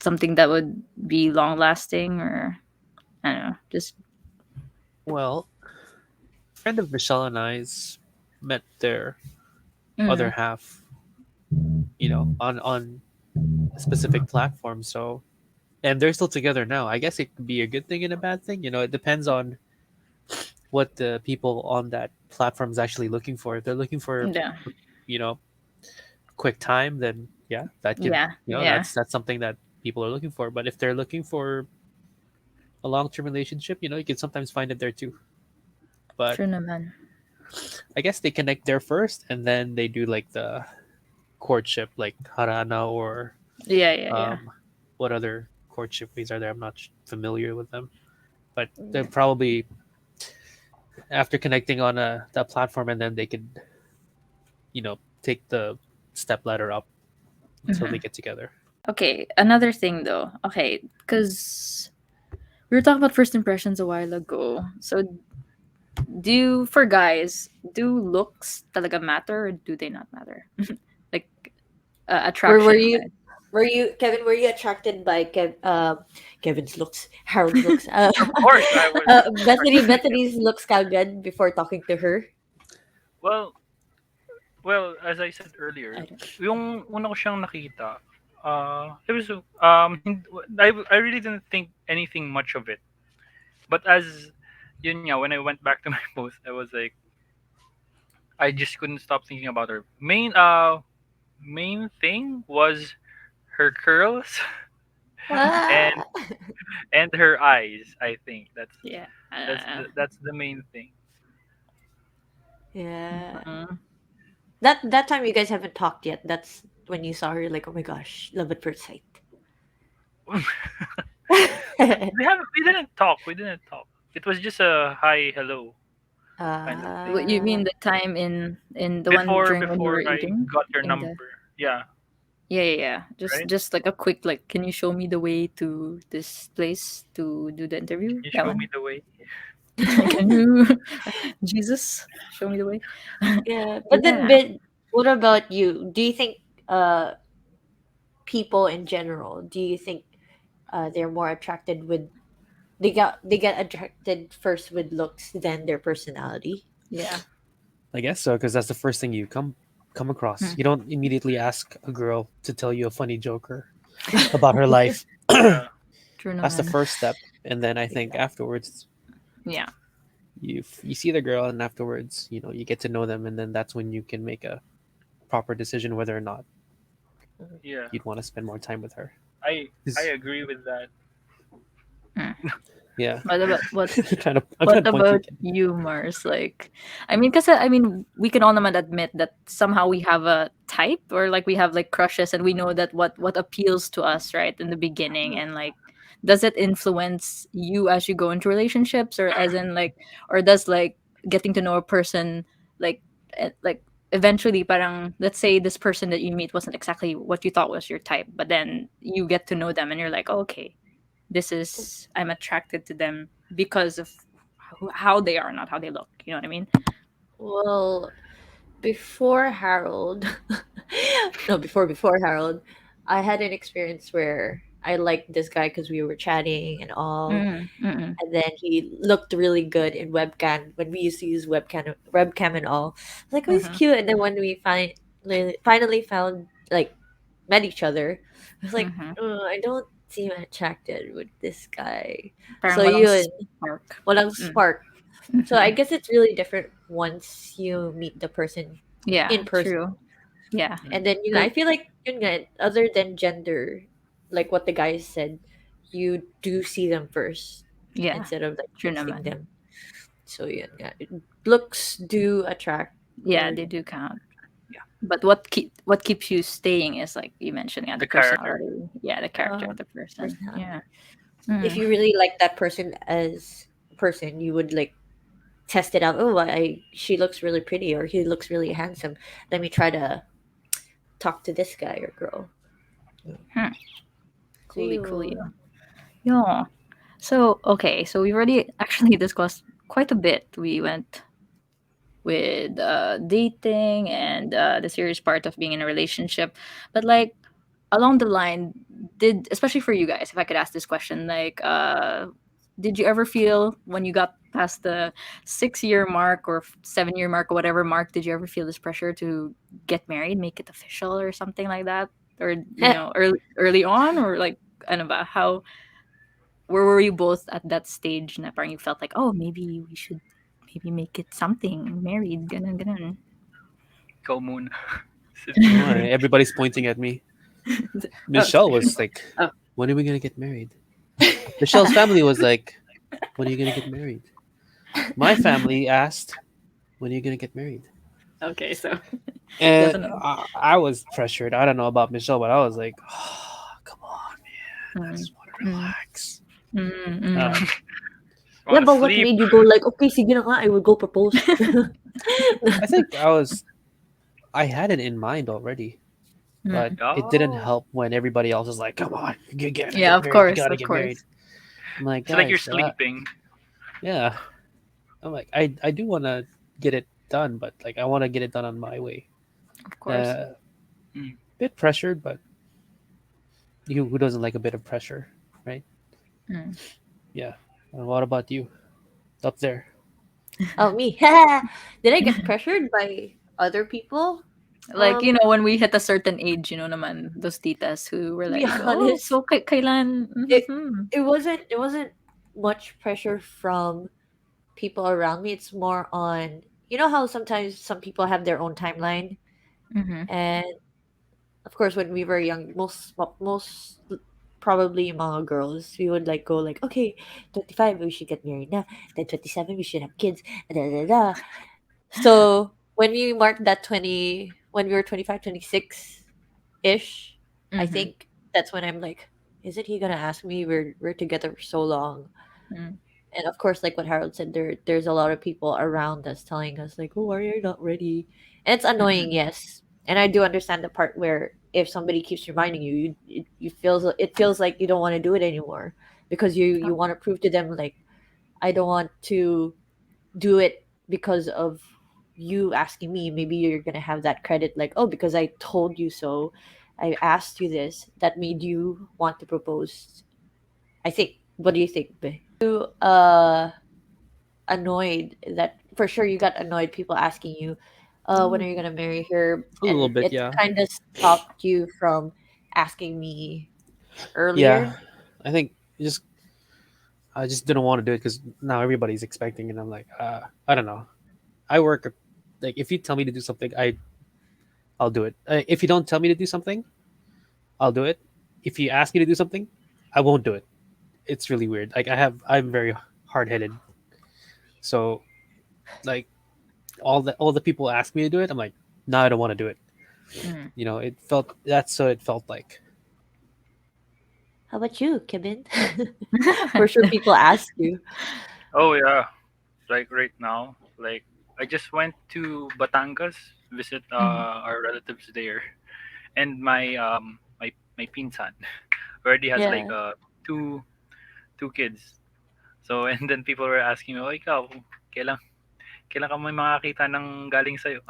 something that would be long lasting, or I don't know, just Well, friend of Michelle and I's met their other mm, half, on a specific platform. So, and they're still together now. I guess it could be a good thing and a bad thing. It depends on what the people on that platform is actually looking for. If they're looking for, yeah, you know, quick time, then yeah, that could, yeah, yeah. that's something that people are looking for. But if they're looking for a long-term relationship, you can sometimes find it there too. But True naman. I guess they connect there first, and then they do like the courtship, like harana or Yeah, yeah, yeah. what other courtship ways are there? I'm not familiar with them, but they're probably after connecting on that platform, and then they could take the step ladder up until they Mhm. get together. Okay, another thing though. Okay, because we were talking about first impressions a while ago. So, for guys, do looks talaga matter, or do they not matter? Like, Were attraction you wise. Kevin? Were you attracted by Kevin's looks, Harold's looks, Of course, I was attracted by Kevin. Bethany's looks kagad before talking to her? Well, well, as I said earlier, I don't. yung una ko siyang nakita, it was I really didn't think anything much of it. But as yun nga, when I went back to my post, I was like, I just couldn't stop thinking about her. Main thing was her curls and Ah, her eyes. I think Yeah. that's the main thing. yeah. Mhm. That time you guys haven't talked yet. That's when you saw her. Like, oh my gosh, love at first sight. We didn't talk. We didn't talk. It was just a hi, hello kind of thing. What you mean, uh, the time in the one during when you were Before I eating got your in the? number. Yeah, Yeah, yeah, yeah. Just right? just like a quick, like, can you show me the way to this place to do the interview? You That show me one. the way. Can you, Jesus, show me the way? yeah, but then, Yeah, what about you? Do you think uh people in general? Do you think they're more attracted with they get attracted first with looks than their personality? yeah. I guess so, because that's the first thing you come across. Hmm. You don't immediately ask a girl to tell you a funny joke or about her life. Yeah. True That's the naman. first step, and then I think Exactly. afterwards Yeah. you see the girl, and afterwards you get to know them, and then that's when you can make a proper decision whether or not Yeah. you'd want to spend more time with her. I 'Cause, agree with that. Mm. Yeah. What I'm what trying to point you. about you, Mars? Like, I mean, because I mean, we can all naman admit that somehow we have a type, or like we have like crushes, and we know that what appeals to us, right, in the beginning, and like, does it influence you as you go into relationships, or as in like, or does like getting to know a person like like eventually, parang let's say this person that you meet wasn't exactly what you thought was your type, but then you get to know them, and you're like, oh, okay, this is I'm attracted to them because of how they are, not how they look. You know what I mean? Well, before Harold, no, before Harold, I had an experience where I liked this guy because we were chatting and all, Mm, mm, and then he looked really good in webcam when we used to use webcam and all. I was like, oh, he's mm, cute. And then when we finally found like met each other, I was like, mm. I don't seem attracted with this guy. Parang So walang yun, spark. walang Mm, spark. So I mhm. guess it's really different once you meet the person Yeah, in person. true. Yeah, And then I like feel like yun nga, other than gender, like what the guys said, you do see them first yeah, instead of like true texting naman. them. So yun nga, looks do attract Yeah, or they do count. yeah. But what keeps you staying is like you mentioned, yeah, the The character. personality, yeah, the character Uh, of the person. personality. Yeah. If Mm. you really like that person as a person, you would like test it out. Oh, she looks really pretty or he looks really handsome. Let me try to talk to this guy or girl. Mm. Hmm. So Coolly, coolly. you, Yeah. So okay, so we already actually discussed quite a bit. We went with dating and the serious part of being in a relationship, but like along the line, did especially for you guys, if I could ask this question, like did you ever feel when you got past the 6 year mark or 7 year mark or whatever mark, did you ever feel this pressure to get married, make it official or something like that, or early on, or like ano ba, how, where were you both at that stage na parang you felt like, oh, maybe we should maybe make it something, married, ganun, ganun. Go Moon. Why? Everybody's pointing at me. Oh, Michelle was like, oh. "When are we gonna get married?" Michelle's family was like, "When are you gonna get married?" My family asked, "When are you gonna get married?" Okay, so And definitely. I was pressured. I don't know about Michelle, but I was like, oh, "Come on, man! I Mm, just want to mm, relax." mm, Uh, mm. yeah, Wanna but what sleep? made you go like, okay, sige na nga, I will go propose. I think I had it in mind already, but Mm. it didn't Oh, help when everybody else was like, "Come on, you gotta Yeah, get of married. You course, gotta of get married." course. I'm like, it's like you're guys, sleeping. yeah. I'm like, I do want to get it done, but like, I want to get it done on my way. Of course. Uh, Mm. bit pressured, but who doesn't like a bit of pressure, right? Mm. Yeah. What about you up there? Oh, me. Did I get pressured by other people? Like, you Um, know, when we hit a certain age, you know naman, those titas who were to be like, oh, honest, so kailan, it mm-hmm. it wasn't much pressure from people around me. It's more on, you know how sometimes some people have their own timeline, Mm-hmm. and of course when we were young, most probably mga girls, we would like go like, okay, 25 we should get married now, then 27 we should have kids, da, da, da. So when we marked that 20, when we were 25, 26 ish, I Mm-hmm. think that's when I'm like, isn't he gonna ask me? We're together for so long. Mm-hmm. And of course, like what Harold said, there's a lot of people around us telling us like, oh, why are you not ready? And it's annoying, Mm-hmm. yes. And I do understand the part where if somebody keeps reminding you, it feels like you don't want to do it anymore because you want to prove to them like, I don't want to do it because of you asking me. Maybe you're gonna have that credit like, oh, because I told you so, I asked you this, that made you want to propose. I think. What do you think, Be? You annoyed that for sure you got annoyed people asking you, when are you gonna marry her, A little and bit, it yeah. kind of stopped you from asking me Yeah. earlier. I think just I just didn't want to do it because now everybody's expecting, and I'm like, I don't know. I work like if you tell me to do something, I'll do it. If you don't tell me to do something, I'll do it. If you ask me to do something, I won't do it. it's really weird. Like I'm very hard headed. So like all the people ask me to do it, I'm like, no, I don't want to do it. Mm. It felt that's so it felt like. How about you, Kevin? For sure, people ask you. Oh yeah, like right now, like I just went to Batangas, visit Mhm. our relatives there, and my pinsan already has like Yeah. two kids. So and then people were asking me, "Oh, ikaw, kailan kailan ka may makakita ng galing sa'yo?"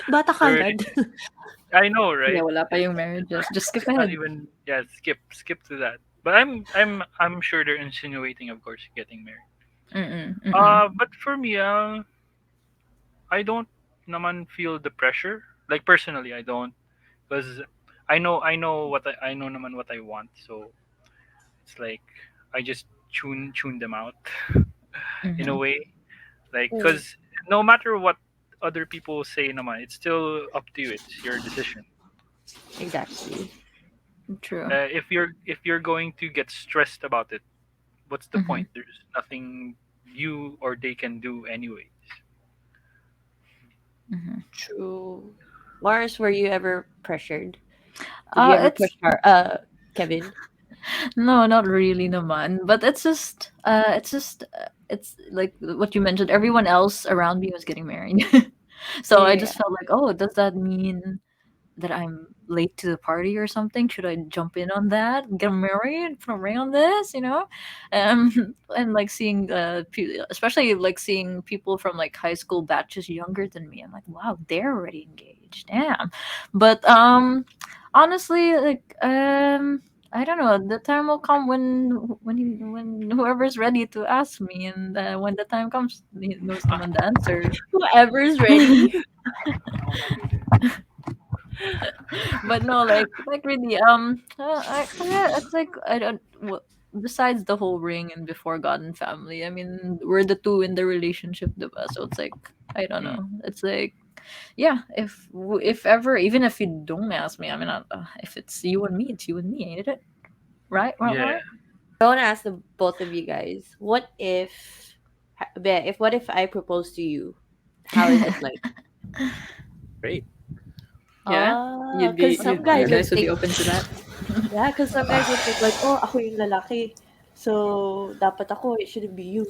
Bata So ka really, agad. I know, Yeah, right? wala pa yung marriages. Just skip Not ahead. even, yeah, skip to that. But I'm sure they're insinuating, of course, getting married. Mm-mm, mm-mm, But for me, I don't naman feel the pressure. Like personally, I don't, because I know I know naman what I want. So it's like I just tune them out in a mm-hmm. way. Like, Mm, cause no matter what other people say naman, it's still up to you. It's your decision. exactly. True. If you're going to get stressed about it, what's the Mm-hmm. point? There's nothing you or they can do anyways. Mm-hmm. True. Mars, were you ever pressured? Did you ever It's push Kevin? no, not really, naman. But it's like what you mentioned. Everyone else around me was getting married, so I Yeah. just felt like, oh, does that mean that I'm late to the party or something? Should I jump in on that, get married, put a ring on this, and like seeing especially like seeing people from like high school batches younger than me. I'm like, wow, they're already engaged. Damn. But honestly, like I don't know. The time will come when whoever's ready to ask me, and when the time comes, he knows naman the answer. Whoever's ready. But no, like really, it's like I don't. Besides the whole ring and before God and family, I mean, we're the two in the relationship, diba? So it's like I don't Mm, know. It's like, yeah, if ever, even if you don't ask me, I mean, if it's you and me, it's you and me, ain't it? Right? Right? yeah. Right? I want to ask the both of you guys. What if I propose to you? How is it like? Great. Yeah, Because some you guys would guys would be think, open to that. yeah, because some guys would think like, oh, ako yung lalaki, so dapat ako, it shouldn't be you.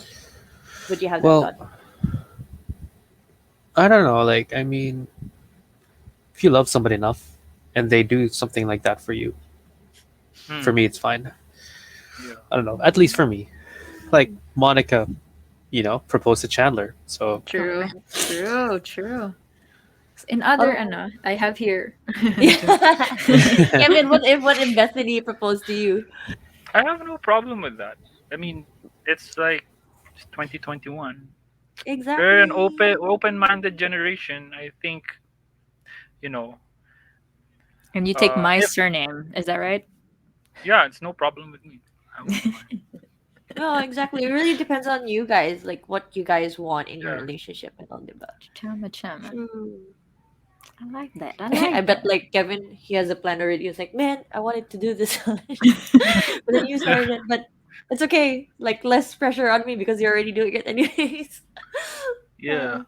Would you have that Well, thought? I don't know. Like, I mean, if you love somebody enough and they do something like that for you, for Mm, me, it's fine. yeah. I don't know. At least for me, like Monica, proposed to Chandler. So True, Correct. true, true. In other, Oh, I have here. yeah. Kevin, what if Bethany proposed to you? I have no problem with that. I mean, it's like it's 2021. We're an Exactly. open-minded generation. I think, you know, And you take my if surname, is that right? yeah, it's no problem with me. I won't mind. No, exactly. It really depends on you guys, like what you guys want in your Yeah. relationship and all that. Chama chama. True. I like that. I I like bet that. like Kevin, he has a plan already. He's like, man, I wanted to do this, but then you started it. But it's okay. Like less pressure on me because you're already doing it anyways. Yeah.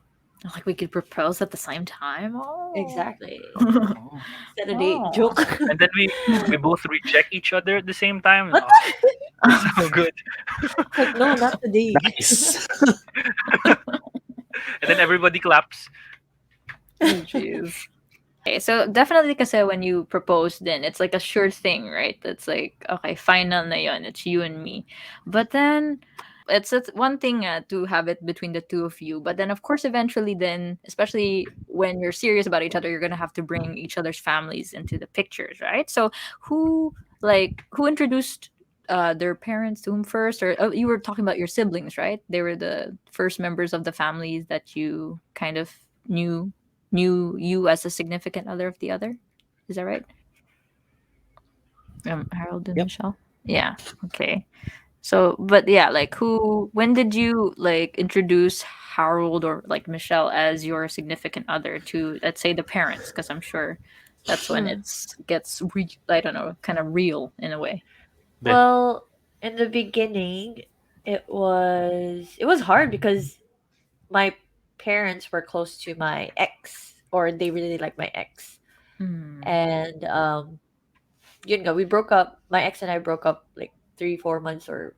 Like we could propose at the same time. Oh. Exactly. Oh. Set a date Oh. joke. And then we both reject each other at the same time. What? Oh, it's so good. It's like no, not today. nice. And then everybody claps. Jeez. Okay, so definitely kasi when you propose then it's like a sure thing, right? It's like okay, final na yun. It's you and me. But then it's one thing to have it between the two of you, but then of course eventually then especially when you're serious about each other you're going to have to bring each other's families into the pictures, right? So who who introduced their parents to whom first, or oh, you were talking about your siblings, right? They were the first members of the families that you kind of knew knew you as a significant other of the other. Is that right? Harold and Yep. Michelle. Yeah. Okay. So, but yeah, like who, when did you like introduce Harold or like Michelle as your significant other to, let's say, the parents? Because I'm sure that's when Hmm. it's gets I don't know, kind of real in a way. Meh. Well, in the beginning, it was hard because my parents were close to my ex, or they really like my ex, Mm. and we broke up. My ex and I broke up like 3, 4 months or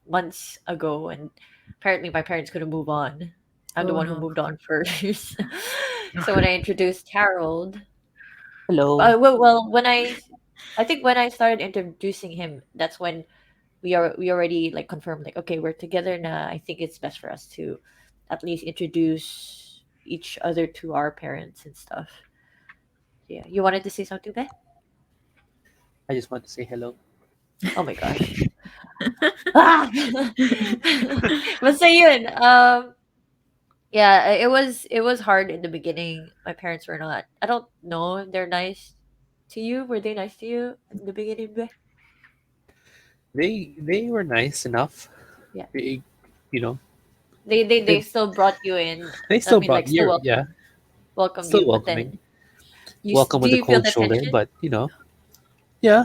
months ago, and apparently my parents couldn't move on. I'm the Oh one who no. moved on first. So when I introduced Harold, Hello. I think when I started introducing him, that's when we already like confirmed like, okay, we're together now. I think it's best for us to at least introduce each other to our parents and stuff. Yeah, you wanted to say something, Beth? I just want to say hello. Oh my gosh. Ah! But so yun, yeah, it was hard in the beginning. My parents were not. I don't know if they're nice to you. Were they nice to you in the beginning, Beth? They were nice enough. Yeah. They, you know, They they still brought you in. they I still mean, brought like, still you. Yeah, welcomed still you, but welcoming. then Welcome do with a you feel cold the shoulder, tension? but yeah,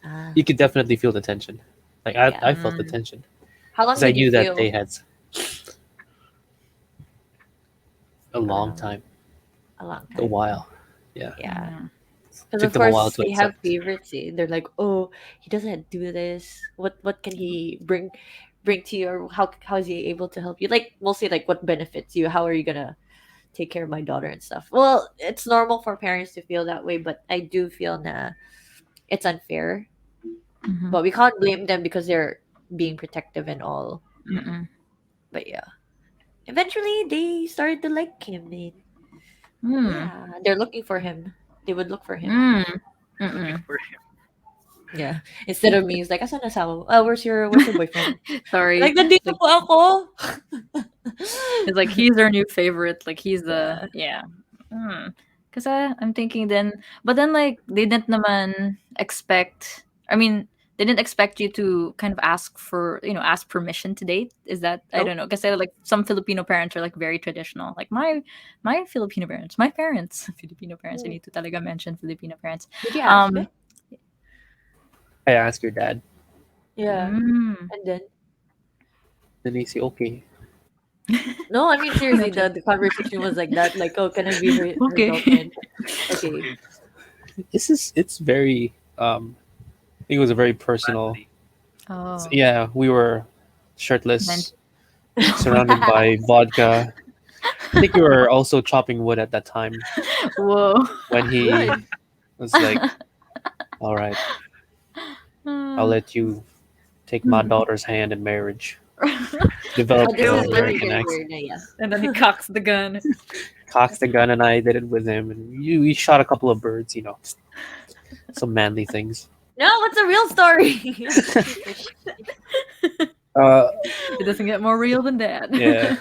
Ah, you could definitely feel the tension. Like yeah. I felt the Mm. tension How long because I did you knew that they feel? had a long Um, time, a long a time. while. Yeah, Yeah. Mm. Because took of them a while course to they have accept. favorites. They're like, oh, he doesn't do this. What can he bring to you, or how is he able to help you? Like mostly like what benefits you? How are you gonna take care of my daughter and stuff? Well, it's normal for parents to feel that way, but I do feel it's unfair. Mhm. But we can't blame them because they're being protective and all. Mm-mm. But yeah, eventually they started to like him, and Mm. yeah, they're looking for him. They would look for him. Mm. Looking Mm-mm. for him. Yeah. Instead of me, it's like, asan asawa mo? Where's your boyfriend? Sorry. Like, nandito Like po ako. it's like he's our new favorite. Like he's the Yeah. yeah. Mm. Cause I'm thinking then, but then like they didn't naman expect. I mean, they didn't expect you to kind of ask for ask permission to date. Is that I Nope. don't know? Cause I like some Filipino parents are like very traditional. Like my Filipino parents, my parents, Filipino parents. I Mm. need to talaga mention Filipino parents. Did you ask me? Um. I asked your dad, Yeah. Mm, And then, and he said, "Okay." no, I mean, seriously, gotcha. the conversation was like that. Like, oh, can I be her Okay. girlfriend? Okay. It's very I think it was a very personal. Manly. Oh. Yeah, we were Meant. shirtless, surrounded by vodka. I think you were also chopping wood at that time Whoa. when he Good. was like, "All right, I'll Uh, let you take my daughter's hand in marriage." Oh, Developed this the is Oh very American good. no. accent. Very nice. Yeah. and then he cocks the gun. Cocked the gun, and I did it with him, and we shot a couple of birds. Some manly things. No, what's a real story? Uh, It doesn't get more real than that. yeah,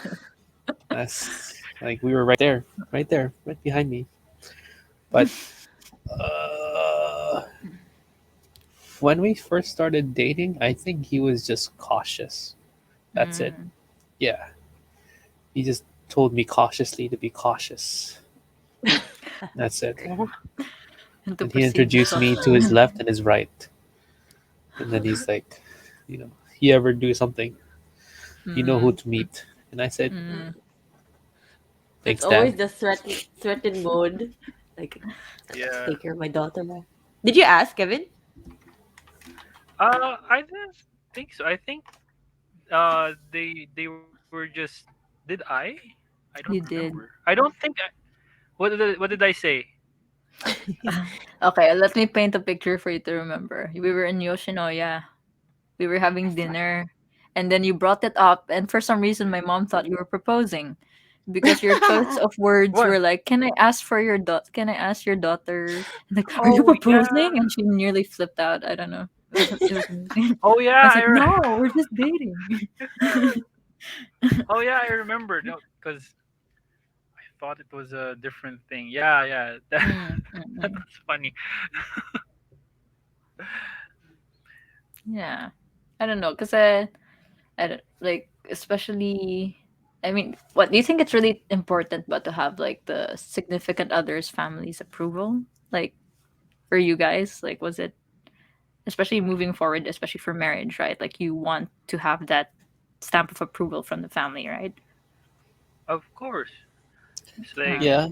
that's like we were right there, right behind me. But when we first started dating, I think he was just cautious. That's it. Mm, Yeah, he just told me cautiously to be cautious. That's it. and to And he proceed introduced me to softly. his left and his right. And then he's like, you ever do something, you know who Mm, to meet. And I said, mm. It's thanks, Dad. always the threatened mode. Like, Yeah. take care of my daughter now. Did you ask, Kevin? I didn't think so. I think they were just did I don't You remember. did. I don't think what did I say? Okay, let me paint a picture for you to remember. We were in Yoshinoya. We were having dinner, and then you brought it up, and for some reason, my mom thought you were proposing, because your choice of words What? were like, "Can I ask for your Can I ask your daughter?" And like, "Are you Oh proposing?" yeah. And she nearly flipped out. I don't know. It was amazing. Oh I yeah, said, "No, we're just dating." oh yeah, I remember. No, because I thought it was a different thing. Yeah, yeah. Mm, That's mm-mm. funny. Yeah, I don't know, cause I don't like, especially. I mean, what do you think it's really important, but to have like the significant other's family's approval, like for you guys, like was it especially moving forward, especially for marriage, right? Like you want to have that stamp of approval from the family, right? Of course, it's like Mm. Yeah.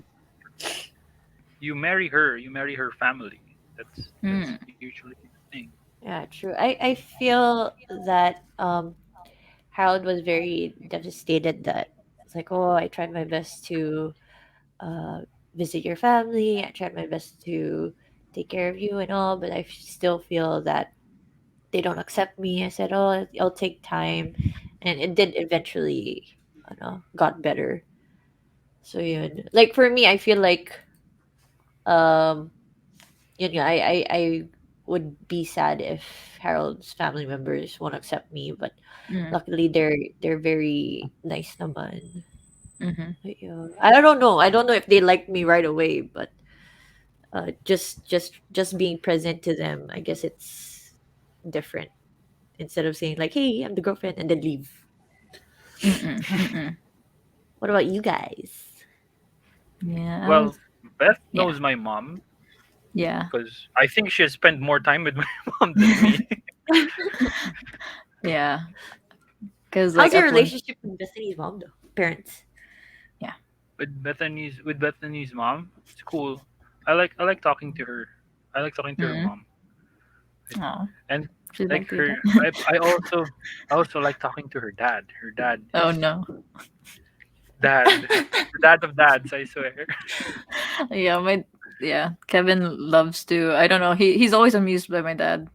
you marry her family. That's Mm. usually the thing. Yeah, true. I feel that Harold was very devastated that it's like, oh, I tried my best to uh visit your family. I tried my best to take care of you and all, but still feel that they don't accept me. I said, oh, it'll take time, and it did eventually, got better. So yun. Like for me, I feel like um I would be sad if Harold's family members won't accept me, but Mm. luckily they're very nice naman. Mm-hmm. But, yeah. I don't know if they like me right away, but just being present to them, I guess it's different. Instead of saying like, "Hey, I'm the girlfriend," and then leave. Mm-mm. Mm-mm. What about you guys? Yeah, I was. Well, Beth Yeah, knows my mom yeah, because I think she has spent more time with my mom than me. yeah. Because like How's your at one, relationship with Bethany's mom though? Parents. yeah. With Bethany's mom, it's cool. I like talking to her. I like talking to her Mm. mom, Oh, and she'd like like to hear her. that. I also like talking to her dad. Her dad is Oh no. dad, the dad of dads. I swear. Yeah, Kevin loves to. I don't know. He's always amused by my dad.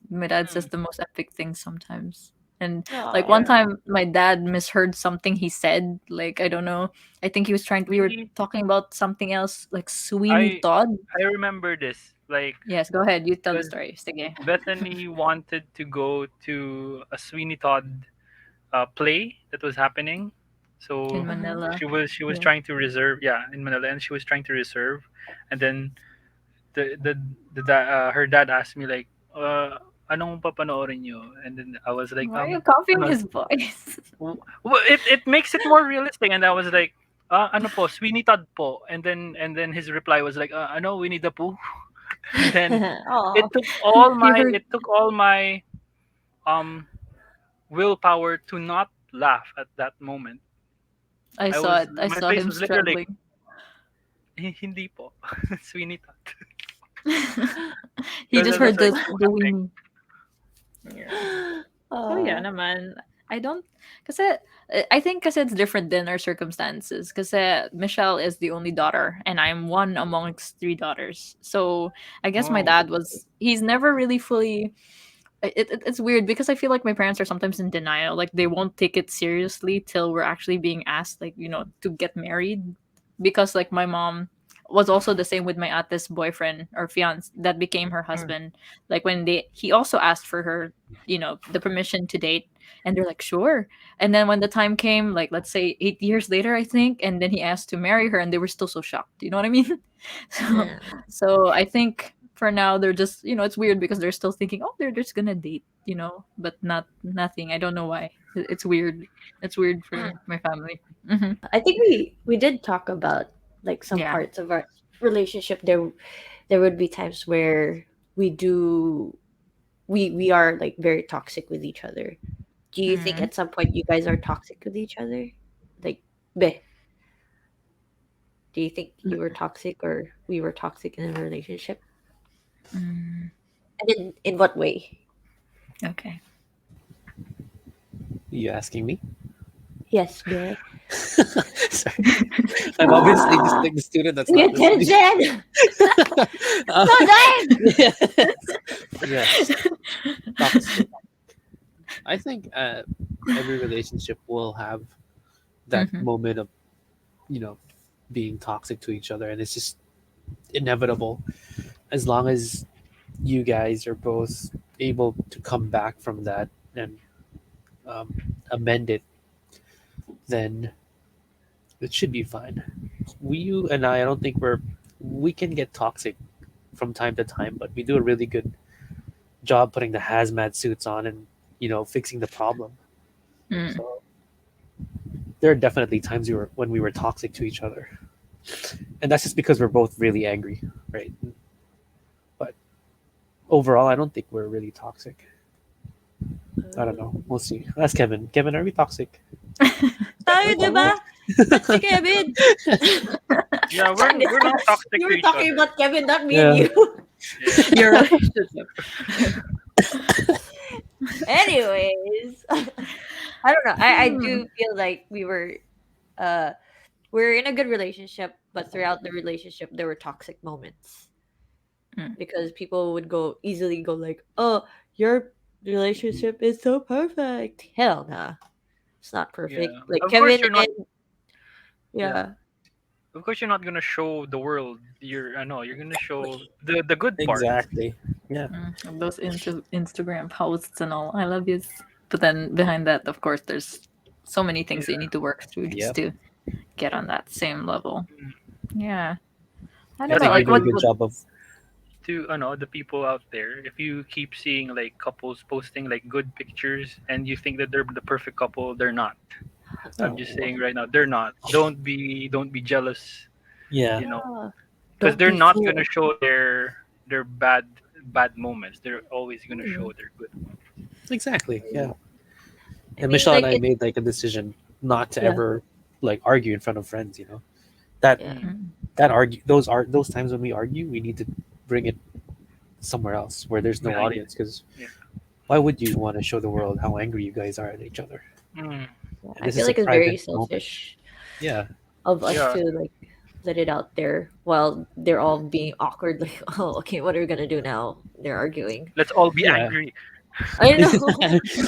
My dad says Mm, the most epic things sometimes. And like one Oh. yeah. time, my dad misheard something he said. Like I don't know. I think he was trying. We were Really, talking about something else, like Sweeney I Todd. I remember this. Like, Yes, go ahead. You tell the because story. Sige. Bethany wanted to go to a Sweeney Todd play that was happening. So In Uh-huh. Manila. she was Yeah. trying to reserve, yeah, in Manila, and she was trying to reserve, and then her dad asked me like, anong papanoorin niyo? And then I was like, Why are you copying ano, his voice? it makes it more realistic, and I was like, ano po, Sweeney Todd po, and then his reply was like, ano, Winnie the Pooh, and then it Oh. took all He my heard. it took all my um willpower to not laugh at that moment. I I saw was it. I My saw face him was literally like, struggling. Hindi po, Sweeney Todd." He Because just I was heard like the laughing. wing. Yeah. So yeah, Oh. naman. I don't kasi I think kasi it's different than our circumstances. Kasi Michelle is the only daughter and I'm one amongst three daughters. So I guess my Oh, dad was he's never really fully it's weird because I feel like my parents are sometimes in denial. Like they won't take it seriously till we're actually being asked, like, to get married. Because like my mom was also the same with my ate's boyfriend or fiance that became her mm, husband. Like when he also asked for her, the permission to date, and they're like, sure. And then when the time came, like let's say 8 years later, I think, and then he asked to marry her, and they were still so shocked. You know what I mean? so Yeah. so I think for now they're just it's weird because they're still thinking, oh, they're just gonna date, but nothing. I don't know why. It's weird. It's weird for my family. Hmm. I think we did talk about like some Yeah. parts of our relationship. There would be times where we do we are like very toxic with each other. Do you think Mm. at some point you guys are toxic with each other? Like, Be, do you think you were toxic or we were toxic in a relationship? Mm. And in what way? Okay. You asking me? Yes, Be. Sorry. I'm obviously just like the student that's Pay not listening. attention! Uh, No time! yes, toxic. I think every relationship will have that Hmm. moment of, you know, being toxic to each other, and it's just inevitable as long as you guys are both able to come back from that and um, amend it, then it should be fine. You and I don't think we can get toxic from time to time, but we do a really good job putting the hazmat suits on and fixing the problem. Mm. So there are definitely times when we were toxic to each other, and that's just because we're both really angry, right? But overall, I don't think we're really toxic. I don't know. Oh. We'll see. Ask Kevin. Kevin, are we toxic? Tayo, di ba? Ba't si Kevin? Yeah, we're not toxic You to were each talking other. about Kevin, not me and Yeah. you. Yeah. Your relationship. Anyways, I don't know. I Hmm. do feel like uh we're in a good relationship, but throughout the relationship there were toxic moments Mm. because people would go easily go like, "Oh, your relationship is so perfect." Hell nah. It's not perfect. Yeah. Like Of course Kevin you're not. and Yeah. yeah. Of course you're not gonna show the world. I know you're gonna show the good parts. Exactly. Yeah. Those Instagram posts and all. I love you. But then behind that, of course, there's so many things that you Yeah. need to work through just Yep. to get on that same level. Mm. Yeah. I I don't But know. think we Like do a what? good what job of. to I know the people out there, if you keep seeing like couples posting like good pictures and you think that they're the perfect couple, they're not. I'm Oh, just saying right now, they're not. Don't be jealous. yeah. You know, Ah, because don't they're be not gonna fooled. show their bad moments. They're always gonna Mm. show their good ones. Exactly. Yeah. I And mean Michelle and like I it made like a decision not to yeah, ever like argue in front of friends. That yeah. Mm. Mm, those times when we argue, we need to bring it somewhere else where there's no Behind. audience. Because Yeah. why would you want to show the world how angry you guys are at each other? Mm. Yeah, And I this feel is a like it's very private moment. selfish Yeah. of us Yeah. to like let it out there while they're all being awkward like, oh, okay, what are we gonna do now? They're arguing. Let's all be Yeah. angry. I know.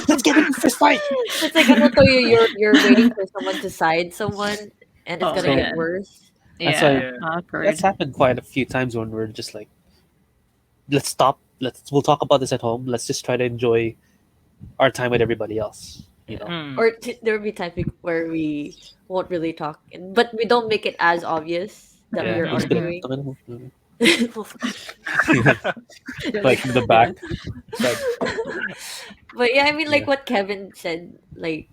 Let's get in a fist fight. It's like ano to you, you're waiting for someone to side someone and it's oh gonna So get man. worse. that's Yeah. why Yeah. that's Awkward. happened quite a few times when we're just like, let's stop. We'll talk about this at home. Let's just try to enjoy our time with everybody else. Yeah. Mm. Or there will be times where we won't really talk, but we don't make it as obvious that we Yeah. are Just be like, Mm-hmm. arguing. yeah. You're Like like, in the yeah. back. Like, But yeah, I mean, yeah. like what Kevin said, like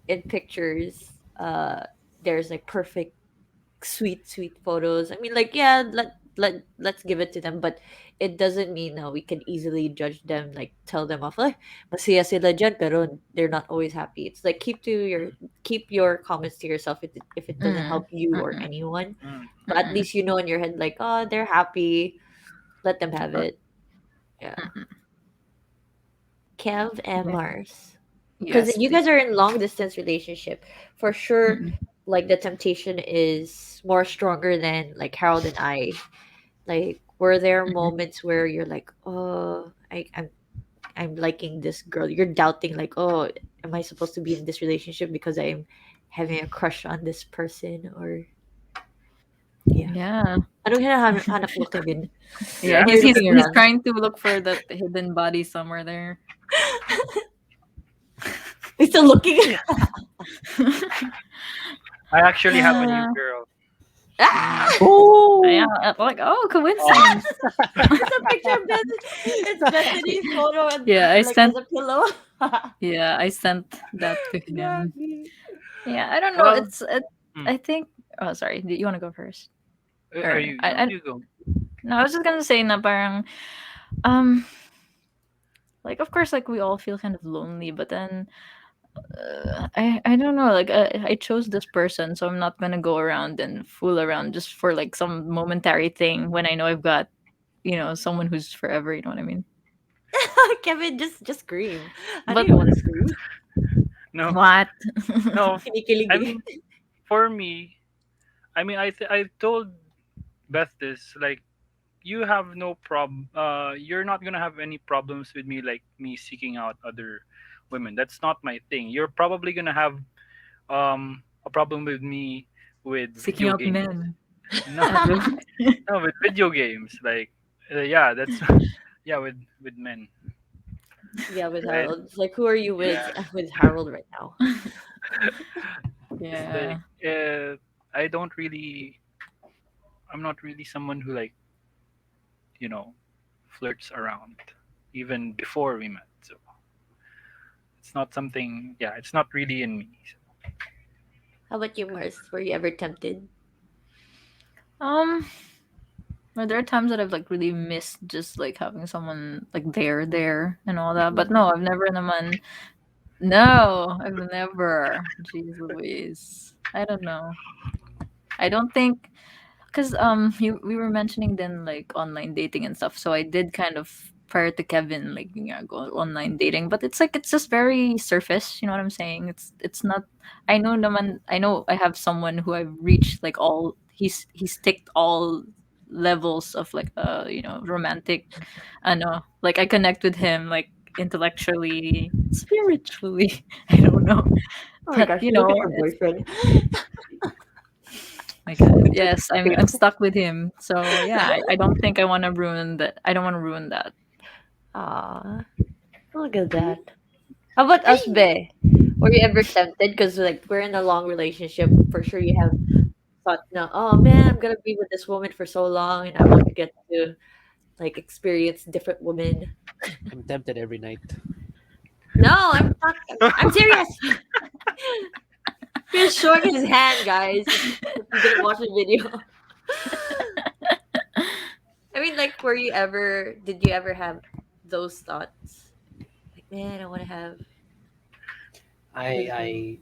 in pictures, there's like perfect, sweet photos. I mean, like yeah, let's give it to them, but it doesn't mean we can easily judge them, like tell them off, like masaya sila dyan, pero they're not always happy. It's like keep your comments to yourself if it doesn't Mm, help you or mm-mm, anyone. Mm. But at mm-mm. least you know in your head, like oh, they're happy, let them have Or- it. Yeah, mm-mm. Kev and Yeah. Mars. Because Yes, you please. guys are in long distance relationship for sure, Mm-mm. like the temptation is more stronger than like Harold and I. Like were there Mm-mm. moments where you're like, oh, I'm liking this girl, you're doubting like, oh, am I supposed to be in this relationship because I'm having a crush on this person? Or yeah, Yeah. anong hinahanap mo, Kevin? Yeah, Yeah. Why I'm are He's you he's looking still. he's around? trying to look for that hidden body somewhere there. He's still looking. I actually have a new uh, girl. Ah! mm, yeah. Oh, Like oh, Oh. coincidence. It's a picture of Beth. It's Bethany's photo and Yeah, I like as sent. a pillow. Yeah, I sent that to him. Gagi. Yeah, I don't know. Well, It's. mm, I think. Oh, sorry. Do you want to go first? are Or you? I. No, I you go. no, I was just gonna say na parang um like of course like we all feel kind of lonely, but then I don't know, like I chose this person, so I'm not gonna go around and fool around just for like some momentary thing when I know I've got someone who's forever. You know what I mean? Kevin, just scream. I don't But even want to scream. No, what? no. Kinikilig I eh. mean, for me, I mean, I told Beth this like you have no problem. You're not gonna have any problems with me like me seeking out other women. That's not my thing. You're probably gonna have a problem with me with Seeking video out games. men. No, Not really. no, with video games. Like, yeah, that's yeah, with men, Yeah, with right? Harold. It's like, who are you with Yeah, with Harold right now? it's Yeah. like I don't really. I'm not really someone who like you know flirts around even before we met. So it's not something. Yeah, it's not really in me. How about you, Mars? Were you ever tempted? Um. Or there are times that I've like really missed just like having someone like there and all that. But no, I've never naman. No, I've never. Jeez Louise. I don't know. I don't think because we were mentioning then like online dating and stuff. So I did kind of prior to Kevin like yeah, go online dating, but it's like it's just very surface. You know what I'm saying? It's not. I know naman. I know I have someone who I've reached like all. He's ticked all levels of like romantic. I know like I connect with him like intellectually, spiritually. I don't know, Oh my but gosh, look at your boyfriend. my God. Yes, I'm stuck with him. So yeah, I don't think I want to ruin that. I don't want to ruin that. Aw, look at that. How about us, Be? Were you ever tempted? Because like we're in a long relationship, for sure you have thought, no, oh man, I'm gonna be with this woman for so long, and I want to get to like experience different women. I'm tempted every night. No, I'm not. I'm serious. He's showing his hand, guys. If you didn't watch the video, I mean, like, were you ever? Did you ever have those thoughts? Like, man, I want to have I this woman. I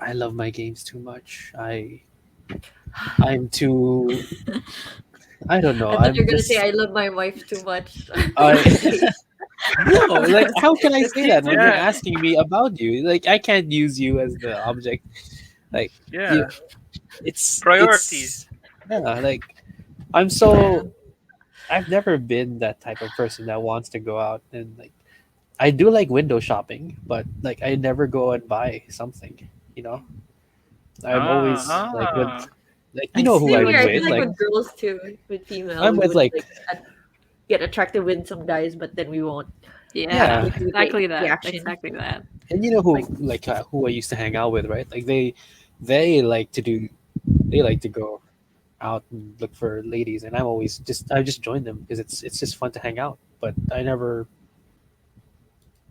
I love my games too much. I'm too. I don't know. I thought you I'm were gonna say just. I love my wife too much. I Nowadays. no. Like, how can I That's say me that when you're too. Yeah, asking me about you? Like, I can't use you as the object. Like, you. yeah. It's. Priorities. Yeah. Like, I'm Yeah. so. I've never been that type of person that wants to go out and like. I do like window shopping, but like I never go and buy something. You know, I'm Ah, always like with ah. like you I know who see Same what I'm here. I you feel with. like Like with mean. girls too, with female, I'm we with would like like get attracted with some guys, but then we won't yeah, Yeah, like do the exactly that. reaction. Exactly that. and you know who Like, like who I used to hang out with, right? Like they like to do they like to go out and look for ladies, and I just join them because it's just fun to hang out. But I never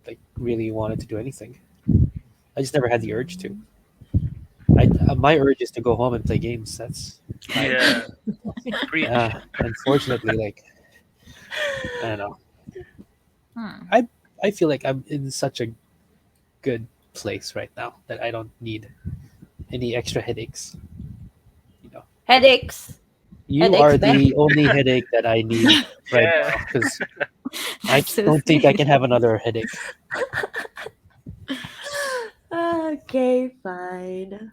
like really wanted to do anything. I just never had the urge to. My urge is to go home and play games. That's I Yeah. yeah. Preach. Unfortunately, like I don't know. Hmm. I I feel like I'm in such a good place right now that I don't need any extra headaches. You know, headaches. you Headaches, are man. the only headache that I need right Yeah. now because I That's so don't think I sweet. can have another headache. Okay, fine.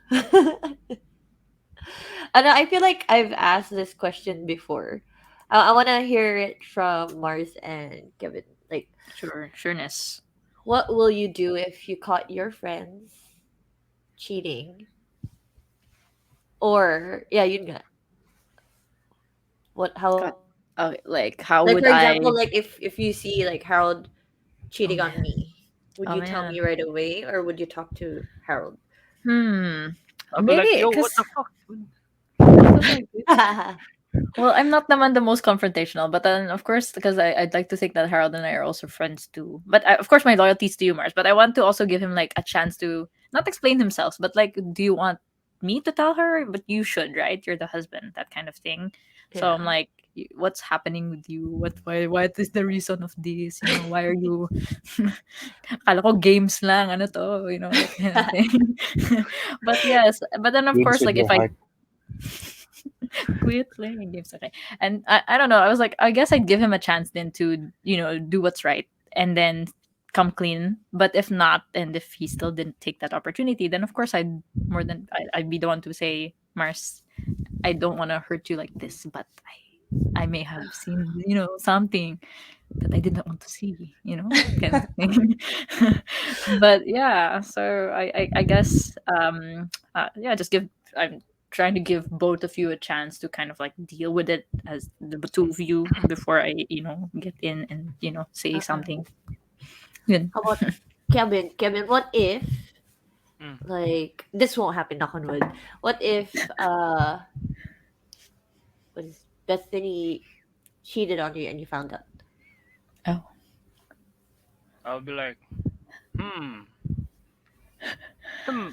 And I feel like I've asked this question before. I want to hear it from Mars and Kevin. Like, Sure, sureness. what will you do if you caught your friends cheating? Or yeah, you got what? God, How? like how Like would for example, I? like if you see like Harold Oh cheating on man. me, would Oh you tell man. me right away, or would you talk to Harold? Hmm. I'll be like, Maybe yo, what because the fuck, dude? what was I well, I'm not naman the most confrontational, but then of course, because I'd like to think that Harold and I are also friends too. But of course, my loyalty is to you, Mars. But I want to also give him like a chance to not explain himself, but like, do you want me to tell her? But you should, right? You're the husband, that kind of thing. So I'm Yeah. like, what's happening with you? Why is the reason of this? You know, why are you? Kala ko games lang, ano to? You know, that kind of thing. But yes, but then of Games course, with like no if I heart. quit playing games. Okay. And I don't know. I was like, I guess I'd give him a chance then to, do what's right and then come clean. But if not, and if he still didn't take that opportunity, then of course I'd be the one to say, Mars, I don't want to hurt you like this, but I may have seen, something that I did not want to see, kind of thing. But yeah, so I guess yeah, just give I'm trying to give both of you a chance to kind of like deal with it as the two of you before I get in and say Uh-uh. something. Good. How about Kevin? Kevin, what if Mm. like this won't happen? Knock on wood. What if what is Bethany cheated on you and you found out? Oh, I'll be like, hmm, hmm,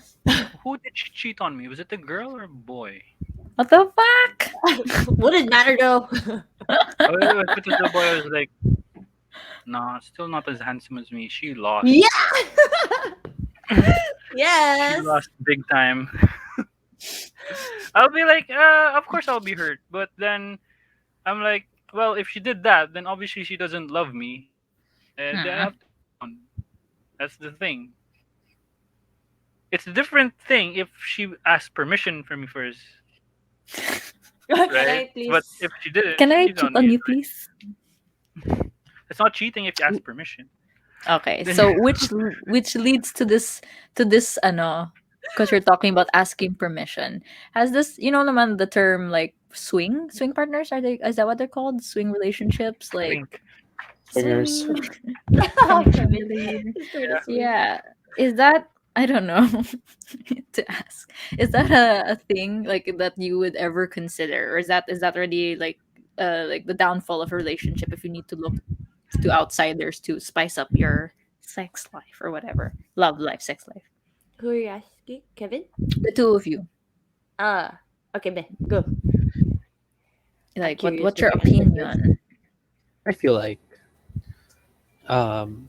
who did she cheat on me? Was it a girl or a boy? what the fuck? Would it matter though? Oh, if it was a boy, I was like, nah, still not as handsome as me. She lost. Yeah. She Yes. lost big time. I'll be like, of course I'll be hurt, but then I'm like, well, if she did that, then obviously she doesn't love me. Then I Hmm. have to move on. That's the thing. It's a different thing if she asked permission from me first, Can right? I But please? if she didn't Can I cheat cheat on me, on you, please? it's not cheating if you ask permission. Okay, Then so which leads to this ano, because you're talking about asking permission. Has this, naman the term like swing partners, are they, is that what they're called? Swing relationships, like swing. Swingers. swing from Kevin, family. it's sort of Yeah. sweet. Yeah. Is that, I don't know, to ask. Is that a thing like that you would ever consider? Or is that already like the downfall of a relationship if you need to look to outsiders to spice up your sex life or whatever. Love life, sex life. Who are you asking, Kevin? The two of you. Ah, okay, Be, go. I'm Like curious what's with your your answer first. opinion? I feel like um,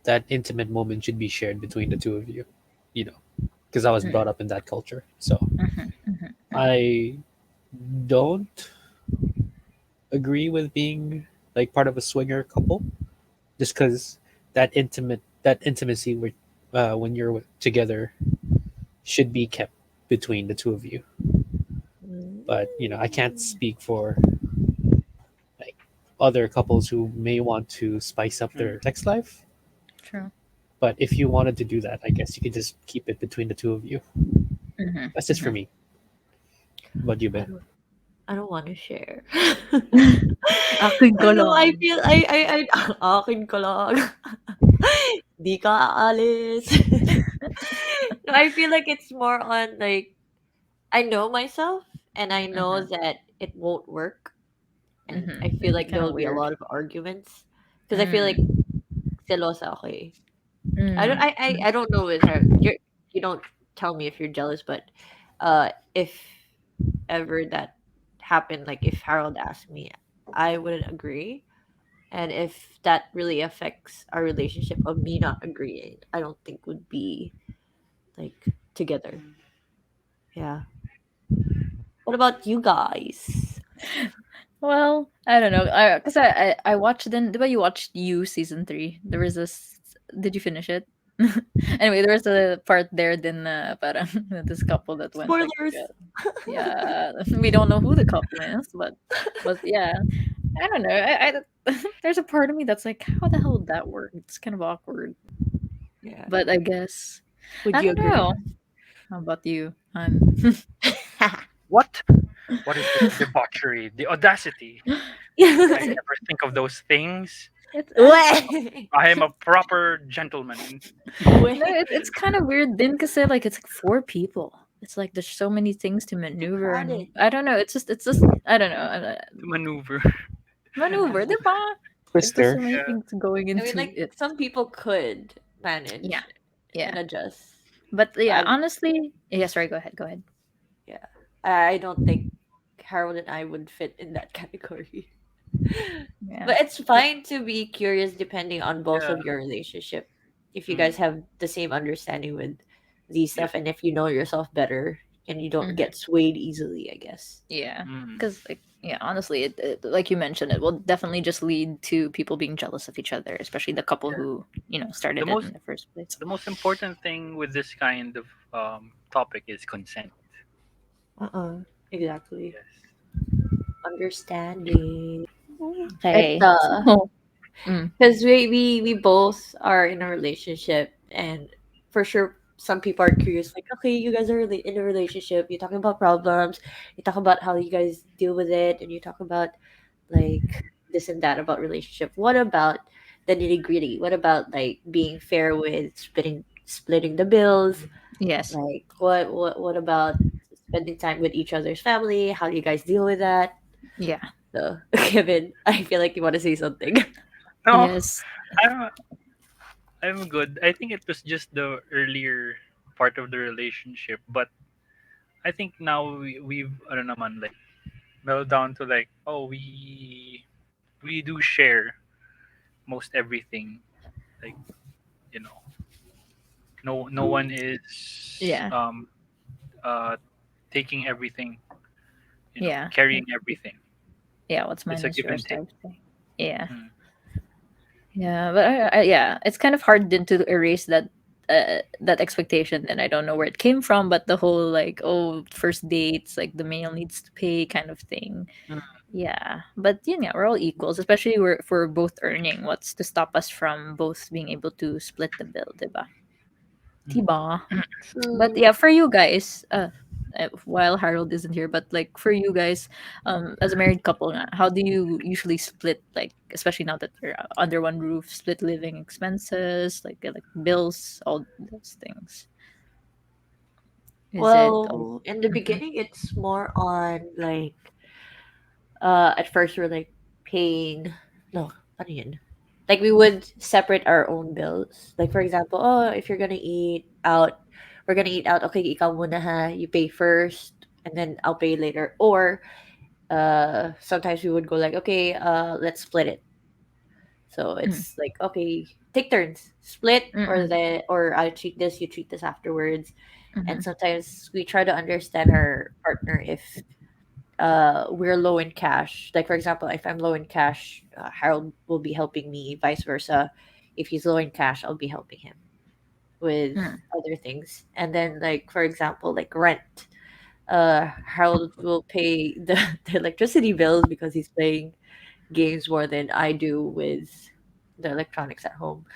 that intimate moment should be shared between the two of you, you know, because I was Mm, brought up in that culture. So mhm, mhm, mhm, I don't agree with being like part of a swinger couple just because that intimacy with when you're together should be kept between the two of you. But I can't Mm. speak for like other couples who may want to spice up Mm. their sex life. true. But if you wanted to do that, I guess you could just keep it between the two of you. Mhm, That's just for mhm. me. What do you I bet? don't. I don't want to share. Akin I ko don't know. I lang. feel. I. Akin ko lang. Di ka aalis. No, I feel like it's more on like I know myself and I know Mhm, that it won't work, and mhm. I feel like there Kind of will be a weird. lot of arguments because I feel like Mm, selosa ako eh. mm, I don't know with her. You don't tell me if you're jealous, but if ever that happened, like if Harold asked me, I wouldn't agree. And if that really affects our relationship of me not agreeing, I don't think would be like together. Yeah. What about you guys? Well, I don't know. I watched then. But you watched You season 3. There was this. Did you finish it? Anyway, there was a part there. Then parang this couple that went like Spoilers. yeah, we don't know who the couple is, but yeah, I don't know. There's a part of me that's like, how the hell would that work? It's kind of awkward, Yeah. but I guess Would I you don't agree? know. How about you? What? What is this debauchery? The audacity. I It's never think of those things. it's Wait. I am a proper gentleman. no, it's Wait. kind of weird then because like it's like 4 people. It's like there's so many things to Too maneuver, and crowded. I don't know. It's just I don't know. To maneuver. Maneuver, Yeah. diba? Like there's so Twister. many Yeah. things going I mean, into like it. some people could Yeah, manage yeah. and adjust. But yeah, I honestly, yeah. Sorry, go ahead. Go ahead. yeah. I don't think Harold and I would fit in that category. Yeah. But it's fine to be curious depending on both Yeah. of your relationship. If you guys Mm. have the same understanding with these Yes. stuff and if you know yourself better and you don't Mhm. get swayed easily, I guess. Yeah, Mm. because like yeah, honestly, like you mentioned, it will definitely just lead to people being jealous of each other, especially the couple Yeah. who The started it most in the first place. the most important thing with this kind of topic is consent. Uh-uh. Exactly. Yes. Understanding. It's Okay, so mm, because we both are in a relationship and for sure some people are curious like okay you guys are in a relationship you're talking about problems you talk about how you guys deal with it and you talk about like this and that about relationship what about the nitty gritty what about like being fair with splitting the bills yes, like what about spending time with each other's family how do you guys deal with that yeah, so Kevin I feel like you want to say something. No, yes, I'm I'm good. I think it was just the earlier part of the relationship, but I think now we've I don't know man like mellow down to like, oh, we do share most everything. Like, you know, no one is Yeah. um uh taking everything, Yeah. carrying everything. Yeah. What's It's mine a is give and yours take. type thing. Yeah. Mm. Yeah, but yeah, it's kind of hard then to erase that expectation. And I don't know where it came from, but the whole like, oh, first dates, like the male needs to pay kind of thing. Mm. Yeah, but yeah, we're all equals, especially if we're both earning. What's to stop us from both being able to split the bill, diba? Mm. Diba? But True. yeah, for you guys, while Harold isn't here, but like for you guys, as a married couple, how do you usually split, like especially now that you're under one roof, split living expenses, like bills, all those things? Is it all? Well, in the Mhm. beginning, it's more on like at first we're like paying no, ano yun? Like we would separate our own bills. Like for example, oh, if you're gonna eat out, we're gonna eat out. Okay, ikaw muna ha. You pay first, and then I'll pay later. Or sometimes we would go like, okay, let's split it. So Mm, it's like, okay, take turns, split, or mm-mm, the or I treat this, you treat this afterwards. And mhm, sometimes we try to understand our partner if we're low in cash. Like for example, if I'm low in cash, Harold will be helping me, vice versa. If he's low in cash, I'll be helping him with mm, other things. And then like for example, like rent. Harold will pay the, the electricity bills because he's playing games more than I do with the electronics at home.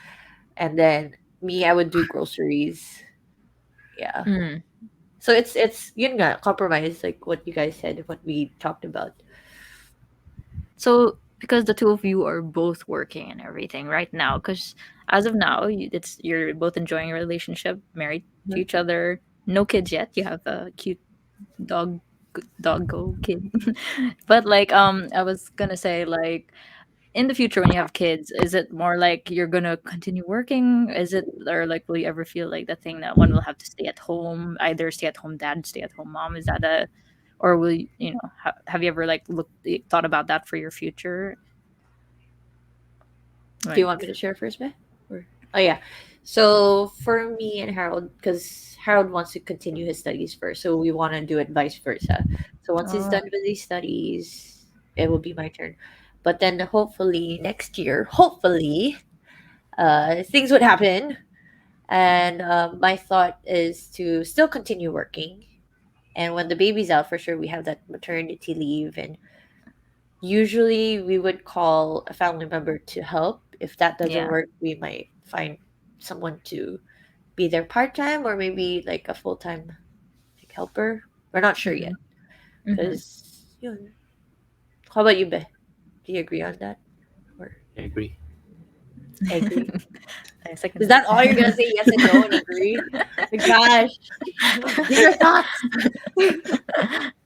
And then me, I would do groceries. Yeah. mm. So it's yun nga, compromise, like what you guys said, what we talked about. So because the two of you are both working and everything right now, because as of now, you're both enjoying your relationship, married to each other, no kids yet. You have a cute dog doggo kid. But like I was gonna say, like in the future when you have kids, is it more like you're gonna continue working? Is it, or like will you ever feel like the thing that one will have to stay at home, either stay at home dad, stay at home mom? Is that a, or will you know, have you ever like thought about that for your future? Do you want me Like, to share first, Beth? Or oh yeah. So for me and Harold, because Harold wants to continue his studies first, so we want to do it vice versa. So once he's oh, done with his studies, it will be my turn. But then hopefully next year, hopefully, things would happen, and my thought is to still continue working. And when the baby's out, for sure, we have that maternity leave, and usually we would call a family member to help. If that doesn't yeah. work, we might find someone to be there part time or maybe like a full time like helper. We're not sure Mm-hmm. yet Mm-hmm. because you know, how about you, Be? Do you agree on that or I agree. agree? I second Is that all you're gonna that. say? Yes and no and agree? My gosh, give your thoughts.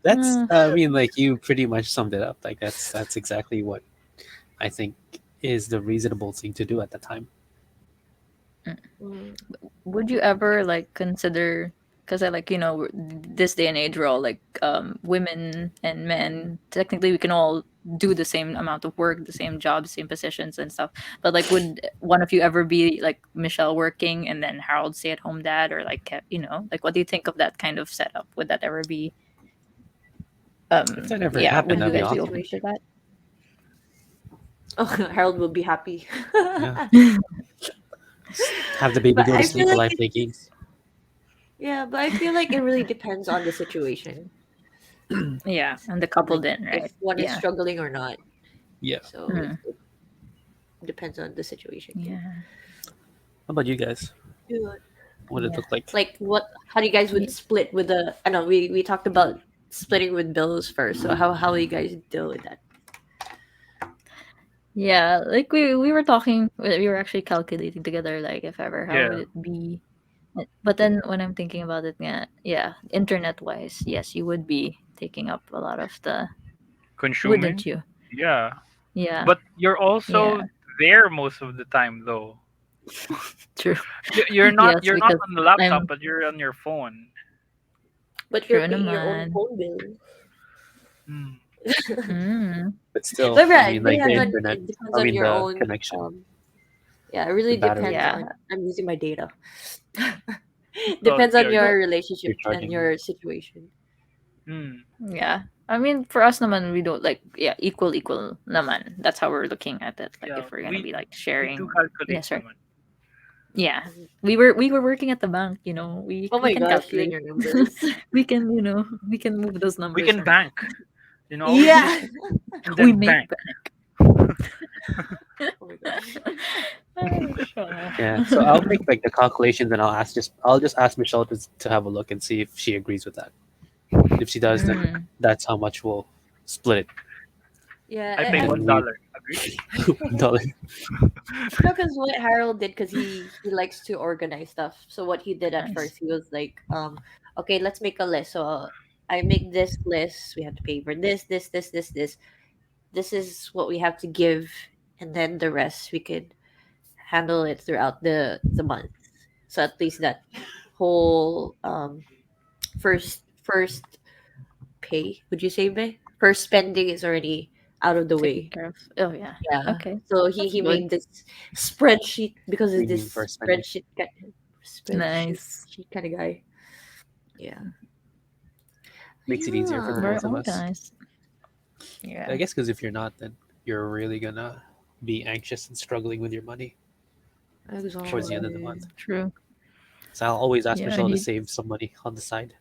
That's Mm, I mean, like you pretty much summed it up. Like that's exactly what I think is the reasonable thing to do at the time. mm. Mm, Would you ever like consider, because I like, this day and age we're all like women and men, technically we can all do the same amount of work, the same jobs, same positions and stuff, but like would one of you ever be like Michelle working and then Harold stay at home dad, or like like what do you think of that kind of setup? Would that ever be If that ever yeah, happened, would depends you that'd on be the guys be awesome. open to situation. Oh, Harold will be happy. Yeah, that? have the baby But go to I feel sleep while like I it, play games. yeah, but I feel like it really depends on the situation. Yeah, and the couple Like then, if right? one is Yeah. struggling or not. Yeah. So Mm, it depends on the situation too. yeah. How about you guys? Yeah. What did it Yeah. look like? Like what? How do you guys Yeah. would split with the? I know we talked about splitting with bills first. So how will you guys deal with that? Yeah, like we were talking, we were actually calculating together, like if ever, how Yeah. would it be? But then when I'm thinking about it, yeah, yeah, internet wise, yes, you would be taking up a lot of the, Consuming. wouldn't you? Yeah. Yeah, But you're also yeah, there most of the time though. true. You're not Yes, you're not because on the laptop, I'm but you're on your phone. But you're true paying your own naman. phone bill. Mm. Mm. But still, But I right, mean, like the depends on internet, it depends I on mean your the own. connection, Yeah, it the really battery. depends Yeah. on. I'm using my data. Oh, Depends on yeah. your You're relationship and charging. your situation. Hmm. Yeah. I mean, for us naman, we don't like, yeah, equal naman. That's how we're looking at it. Like, Yeah, if we're gonna be like we do sharing, yeah, calculate sorry, naman. yeah, Mhm. we were working at the bank. Oh We my can gosh, you and calculate. your numbers. We can, we can move those We numbers can around. bank. Always just Yeah. and We then make bank. Oh my gosh. Oh, sure. Yeah, so I'll make like the calculations and I'll just ask Michelle to have a look and see if she agrees with that. If she does, then Mm. that's how much we'll split it. Yeah, I pay And one we dollar. Agree? $1. no, because what Harold did, because he likes to organize stuff. So what he did at Nice. first, he was like, okay, let's make a list. So I make this list. We have to pay for this, this, this, this, this. This is what we have to give, and then the rest we could handle it throughout the month. So at least that whole first pay, would you say, Be? First spending is already out of the Taken way. care of. Oh yeah. Yeah. Okay. So That's he good. made this spreadsheet because it's Premium this first spending. spreadsheet Nice. sheet kind of guy. Yeah. Makes it easier for the Very Yeah. both of us. organized. I Yeah. guess because if you're not, then you're really gonna be anxious and struggling with your money towards the end of the Exactly. month. True. So I'll always ask Yeah, I Michelle to need. save some money on the side.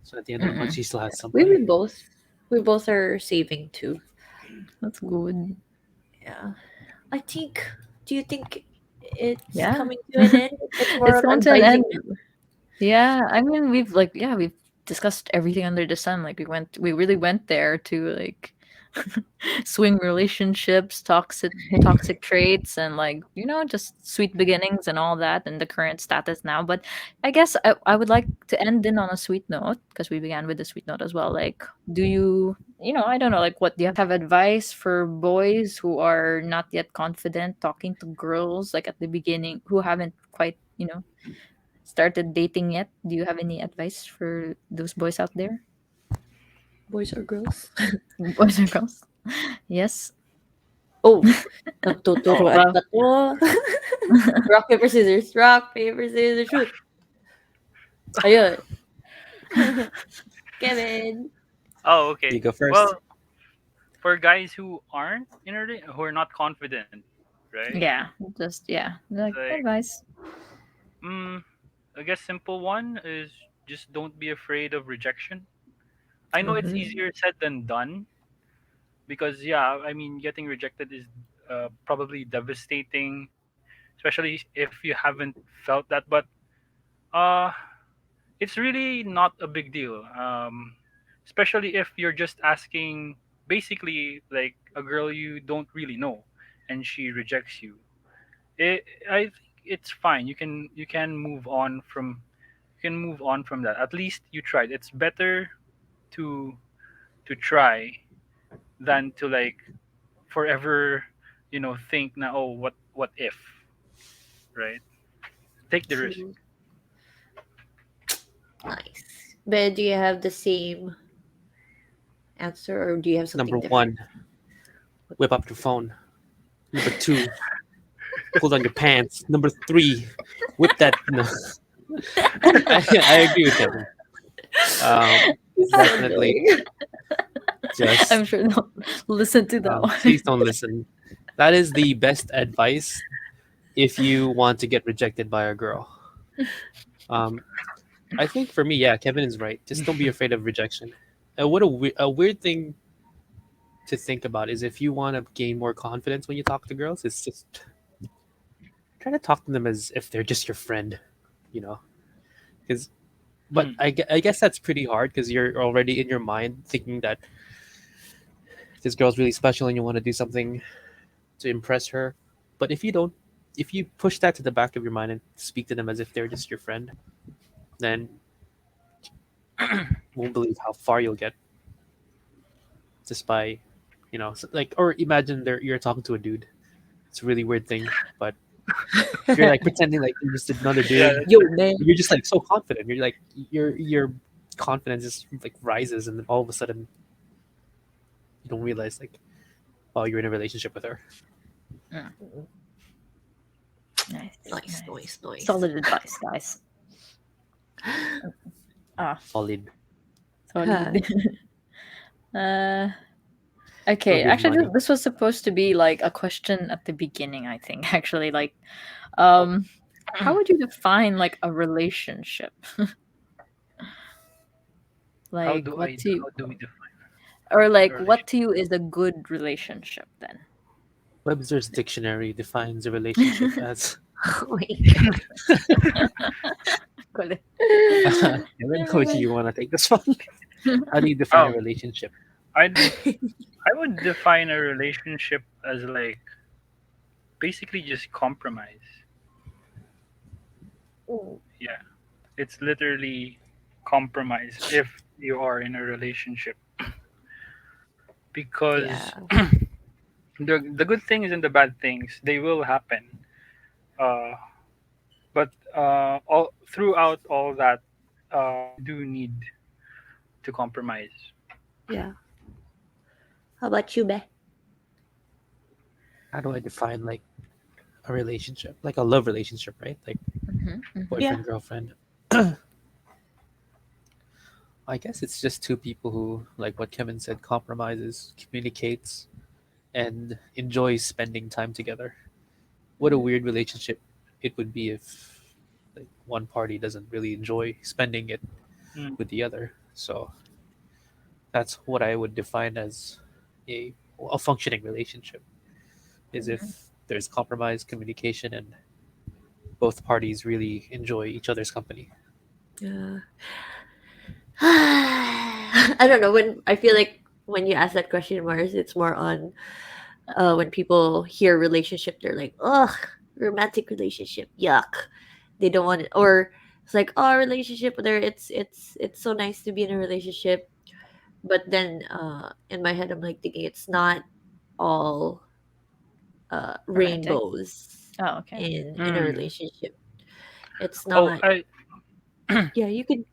So at the end of the month, Mm-mm. she still has some We money. we both we both are saving too. That's good. Yeah. I think. Do you think it's Yeah. coming to an end? It's more It's on come to an advising end. you. Yeah, I mean, we've discussed everything under the sun. Like, we really went there to like swing relationships, toxic traits, and like, just sweet beginnings and all that, and the current status now. But I guess I would like to end in on a sweet note because we began with a sweet note as well. Like, do you, I don't know, like, what do you have advice for boys who are not yet confident talking to girls, like at the beginning, who haven't quite, started dating yet? Do you have any advice for those boys out there? Boys or girls? Boys or girls? Yes. Oh, Oh, nagtuturuan Well, pa to. Rock, paper, scissors. Rock, paper, scissors, shoot. Ayun. Kevin. oh, You okay. go first. Well, for guys who aren't who are not confident, right? yeah, just yeah, like Like, advice. mm, I guess simple one is just don't be afraid of rejection. I know it's Mhm. easier said than done because yeah, I mean, getting rejected is probably devastating, especially if you haven't felt that. But uh, it's really not a big deal. Especially if you're just asking basically like a girl you don't really know and she rejects you. I think it's fine. You can move on from that. At least you tried. It's better to try than to like forever, think na, oh, what if, right? Take the risk. True. Nice. But do you have the same answer or do you have Number something different? one, whip up your phone. Number two, pull down your pants. Number three, whip that. No, I agree with Kevin. It's so Definitely, annoying. just I'm sure they'll listen to that one. please don't listen. That is the best advice if you want to get rejected by a girl. Um, I think for me, yeah, Kevin is right. Just don't be afraid of rejection. And what a weird thing to think about is if you want to gain more confidence when you talk to girls, it's just try to talk to them as if they're just your friend, you know. Because, but Mm, I guess that's pretty hard because you're already in your mind thinking that this girl's really special and you want to do something to impress her. But if you push that to the back of your mind and speak to them as if they're just your friend, then you won't believe how far you'll get just by, like, or imagine you're talking to a dude. It's a really weird thing, but you're like pretending like you're just another yeah, dude. Yo, man. You're just like so confident. You're like your confidence just like rises, and then all of a sudden You don't realize like, oh, you're in a relationship with her. Mm, Mm. nice, Nice, nice. nice, nice. Solid advice, guys. Ah, Solid. Huh. solid. uh, It'll okay. give Actually, money. this was supposed to be like a question at the beginning. I think actually, like, Oh, um, how would you define like a relationship? Like, what to you, how do we define or a like, what relationship? to you is a good relationship then? Webster's dictionary defines a relationship as. Oh my god. Got it. Kevin, would you want to take this one? How do you define a Oh, relationship? I'd I would define a relationship as like basically just compromise. Mm. Yeah, it's literally compromise if you are in a relationship because Yeah. the good things and the bad things they will happen. Uh, but all throughout all that, you do need to compromise. Yeah. How about you, Be? How do I define like a relationship, like a love relationship, right? Like Mm-hmm, mm-hmm. Yeah. boyfriend, girlfriend. I guess it's just two people who, like what Kevin said, compromises, communicates, and enjoys spending time together. What a Mm. weird relationship it would be if like one party doesn't really enjoy spending it Mm. with the other. So that's what I would define as a a functioning relationship is if Mm-hmm. there's compromise, communication, and both parties really enjoy each other's company. Yeah. I don't know when I feel like when you ask that question, Mars, it's more on when people hear relationship, they're like, ugh, romantic relationship, yuck. They don't want it, or it's like, oh, relationship. There, it's so nice to be in a relationship, but then in my head, I'm like thinking it's not all Romantic. rainbows Oh, okay. in a Mm. relationship. It's Oh, not. I Yeah, you could.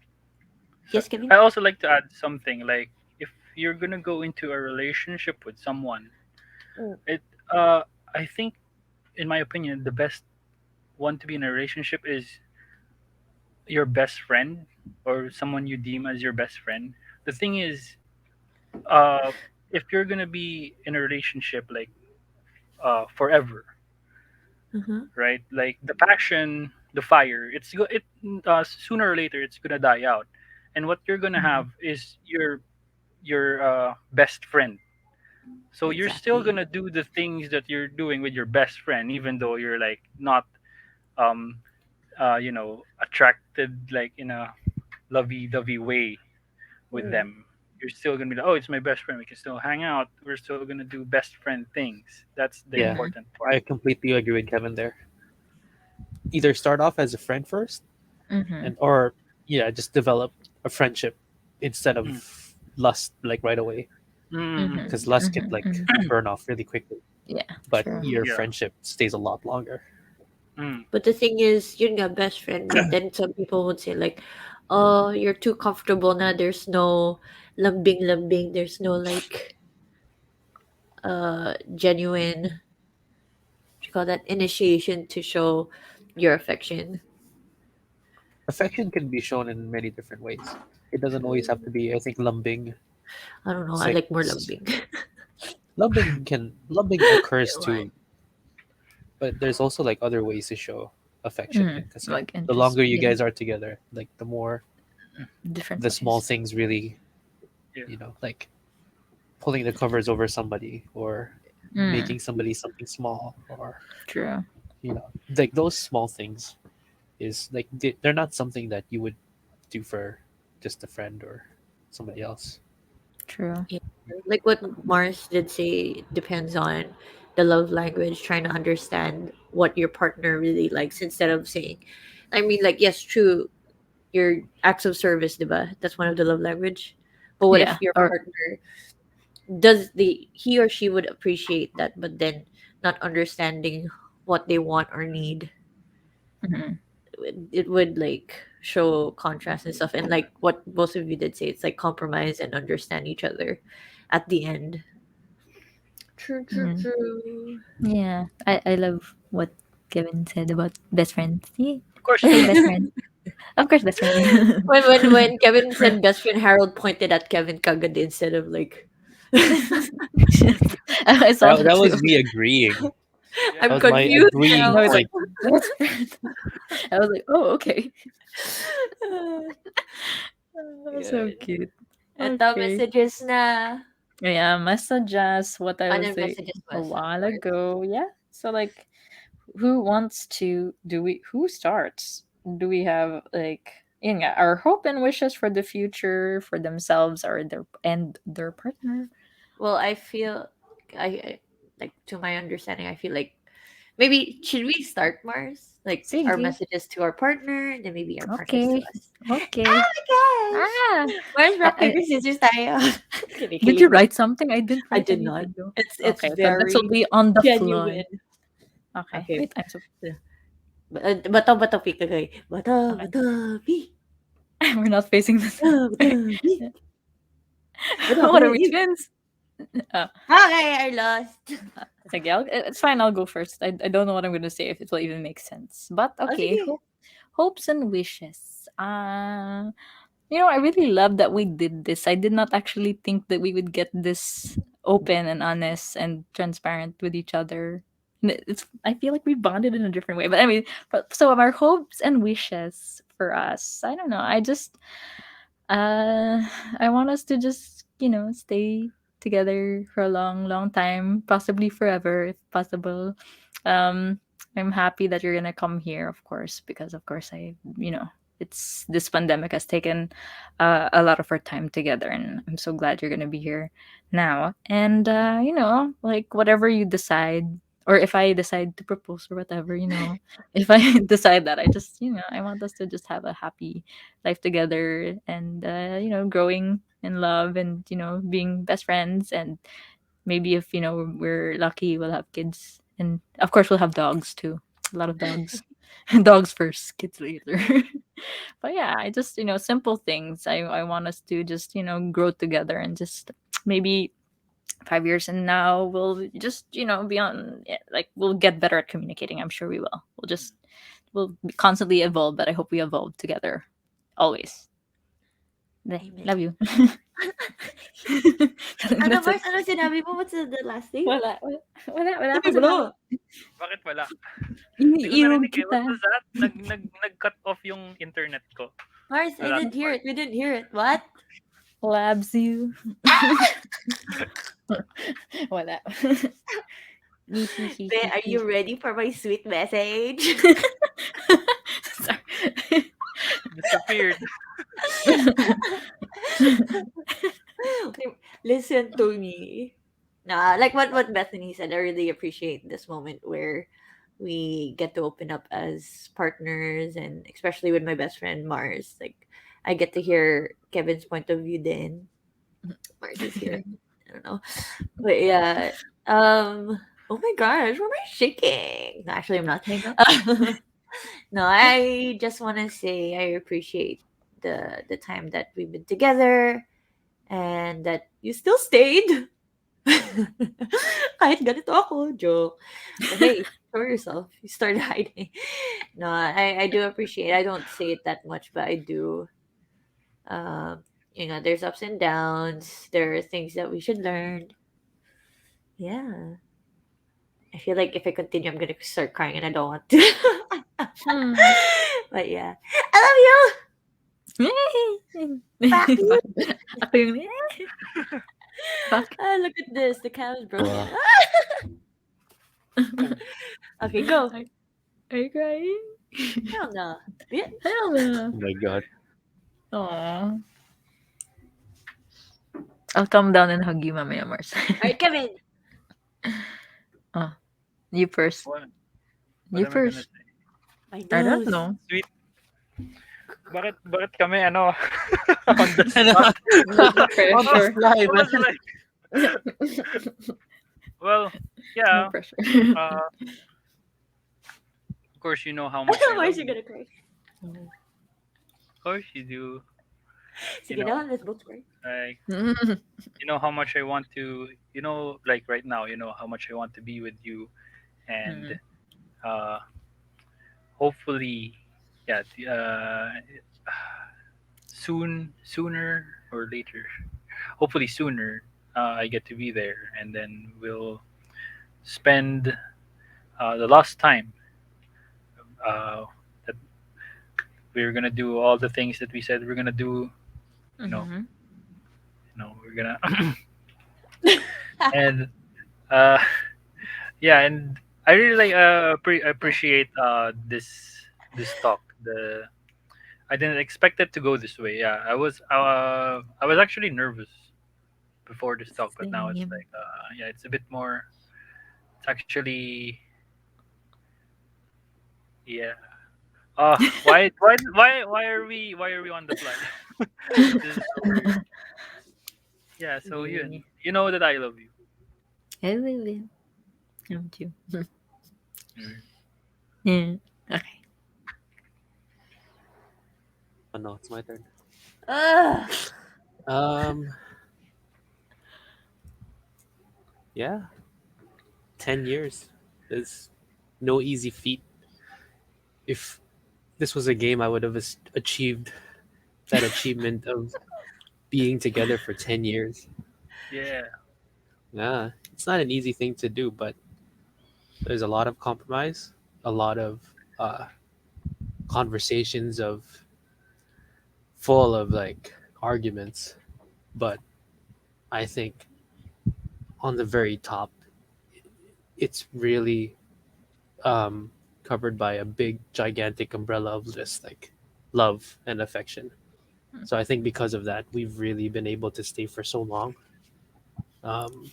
so Yes, Kevin. I also like to add something like if you're gonna go into a relationship with someone, Mm. it I think in my opinion the best one to be in a relationship is your best friend or someone you deem as your best friend. The thing is, uh, if you're gonna be in a relationship like forever, Uh-huh. right? Like the passion, the fire, it sooner or later it's gonna die out, and what you're gonna Mm-hmm. have is your best friend. So you're still Exactly. gonna do the things that you're doing with your best friend, even though you're like not um attracted like in a lovey-dovey way with Mm. them. You're still gonna be like, oh, it's my best friend. We can still hang out. We're still gonna do best friend things. That's the Yeah, Mm-hmm. important part. I completely agree with Kevin there. Either start off as a friend first, Mm-hmm. and or yeah, just develop a friendship instead of Mm. lust like right away, Mm-hmm. because Mm. lust could Mm-hmm. like Mm-hmm. burn off really quickly, Yeah, but true. your Yeah. friendship stays a lot longer. Mm. But the thing is, you're not best friend. But then some people would say like, "Oh, you're too comfortable now. There's no lambing, lambing. There's no like, genuine. What you call that initiation to show your affection." Affection can be shown in many different ways. It doesn't always have to be, I think, lumbing. I don't know. It's I like like more lambing. lumbing occurs Why? too, but there's also like other ways to show affection Mm. because Like the interest. longer you Yeah, guys are together, like the more different the small ways. things really, Yeah. like pulling the covers over somebody or Mm. making somebody something small or True. you know like those small things is like they're not something that you would do for just a friend or somebody else. True. Yeah. Like what Mars did say, depends on the love language. Trying to understand what your partner really likes instead of saying, I mean, like yes, true. Your acts of service, diba? That's one of the love language. But what if Yeah. your Or partner does the he or she would appreciate that, but then not understanding what they want or need? mm-hmm. It would like show contrast and stuff. And like what both of you did say, it's like compromise and understand each other at the end. True, true, Mhm. true. Yeah, I love what Kevin said about best friends. Yeah. Of course, Okay, best best friend. friend. Of course, best friend. When Kevin said best friend, Harold pointed at Kevin Kagad instead of like, I saw that That too. was me agreeing. Yeah. That I'm was my confused agreeing No, now. it's like point. best friend. I was like, oh, okay. So Yun. cute. Eto, Okay. messages na. Yeah, messages what I Ano was yung saying messages a mo, while Mars? ago. Yeah. So like who wants to do we who starts? Do we have like yeah, our hope and wishes for the future for themselves or their partner? Well, I feel, I like, to my understanding, I feel like maybe should we start, Mars? Like our Sige. messages to our partner, then maybe our partners to Okay. us. Okay. Oh my gosh! Ah, Mars, rock, I, paper, scissors tayo. did you Kinikilig na. write something? I didn't I write did not. anything though. It's Okay, so this will very be on the fly. genuine. Okay, Okay. wait, I'm so Bato, bato, pi, kagay. Bato, okay. bato, pi. We're not facing the Bato, same. bato, pi. Bato, What are we kagay. twins? Uh, Okay, I lost. Sige, it's fine. I'll go first. I don't know what I'm gonna say if it will even make sense. But Oh, okay, sige. hopes and wishes. I really love that we did this. I did not actually think that we would get this open and honest and transparent with each other. It's I feel like we bonded in a different way. But I mean, so our hopes and wishes for us. I don't know. Uh I want us to just, stay together for a long, long time, possibly forever if possible. Um I'm happy that you're gonna come here, of course, because of course it's this pandemic has taken a lot of our time together, and I'm so glad you're gonna be here now. And like whatever you decide, or if I decide to propose or whatever, if I decide that, I want us to just have a happy life together, and growing in love, and being best friends, and maybe if we're lucky, we'll have kids, and of course we'll have dogs too. A lot of dogs. Dogs first, kids later. But yeah, I just simple things. I want us to just grow together, and just maybe 5 years and now we'll just be on, yeah, like we'll get better at communicating. I'm sure we will. We'll constantly evolve, but I hope we evolve together always. Amen. Love you. Ano, That's it. Mars? Ano sinabi mo? What's the last name? Wala Sabi akong mo na. sinabi. Bakit wala? Hindi ko Iniirog narinig eh. kita. What was that? Nag-cut off yung internet ko. Mars, The I last didn't hear part. it. We didn't hear it. What? Labs you. Wala. Be, are you ready for my sweet message? Sorry. Disappeared. Listen to me. Nah, like what Bethany said, I really appreciate this moment where we get to open up as partners, and especially with my best friend Mars. Like, I get to hear Kevin's point of view then. Mars is here. I don't know. But yeah. Oh my gosh, why am I shaking? No, actually I'm not. My God. No, I just wanna say I appreciate the time that we've been together, and that you still stayed. Kahit ganito ako, joke. But hey, show yourself. You started hiding. No, I do appreciate. I don't say it that much, but I do. There's ups and downs. There are things that we should learn. Yeah. I feel like if I continue, I'm gonna start crying, and I don't want to. Hmm. But yeah, I love you. Fuck you. Ako yung fuck. Ah, look at this. The cam is broken. Wow. Okay, go. Are you crying? Hell no, bitch. Hell no. Oh my god. Aw. I'll come down and hug you mamaya, Mars. All right, Kevin. Oh, you first. What? What You am I gonna first. say? My I don't nose. know. Sweet. Bakit kami on the spot? On the Pressure. fly, I was man. like, well, No yeah. pressure. Of course, you know how much I Why love is she you. gonna cry? Of course you do. You Sige know, na, let's both work. like Mhm. you know how much I want to. You know, like right now, you know how much I want to be with you, and uh, hopefully, yeah, sooner or later. Hopefully sooner. I get to be there, and then we'll spend the last time uh, that we're gonna do all the things that we said we're gonna do. You know, Mhm. we're gonna and uh, yeah, and I really like appreciate this talk. I didn't expect it to go this way. Yeah, I was actually nervous before this talk, but now it's Same. like yeah, it's a bit more. It's actually yeah. Why are we on the fly? This is so weird. Yeah, so Yeah. you know that I love you. I will. Love you. Mm. Yeah. Okay. Oh no, it's my turn. Ugh. Um, yeah, 10 years is no easy feat. If this was a game, I would have achieved that achievement of being together for 10 years. Yeah. Yeah, it's not an easy thing to do, but there's a lot of compromise, a lot of uh, conversations of full of like arguments. But I think on the very top, it's really um, covered by a big, gigantic umbrella of just like love and affection. So I think because of that, we've really been able to stay for so long. Um,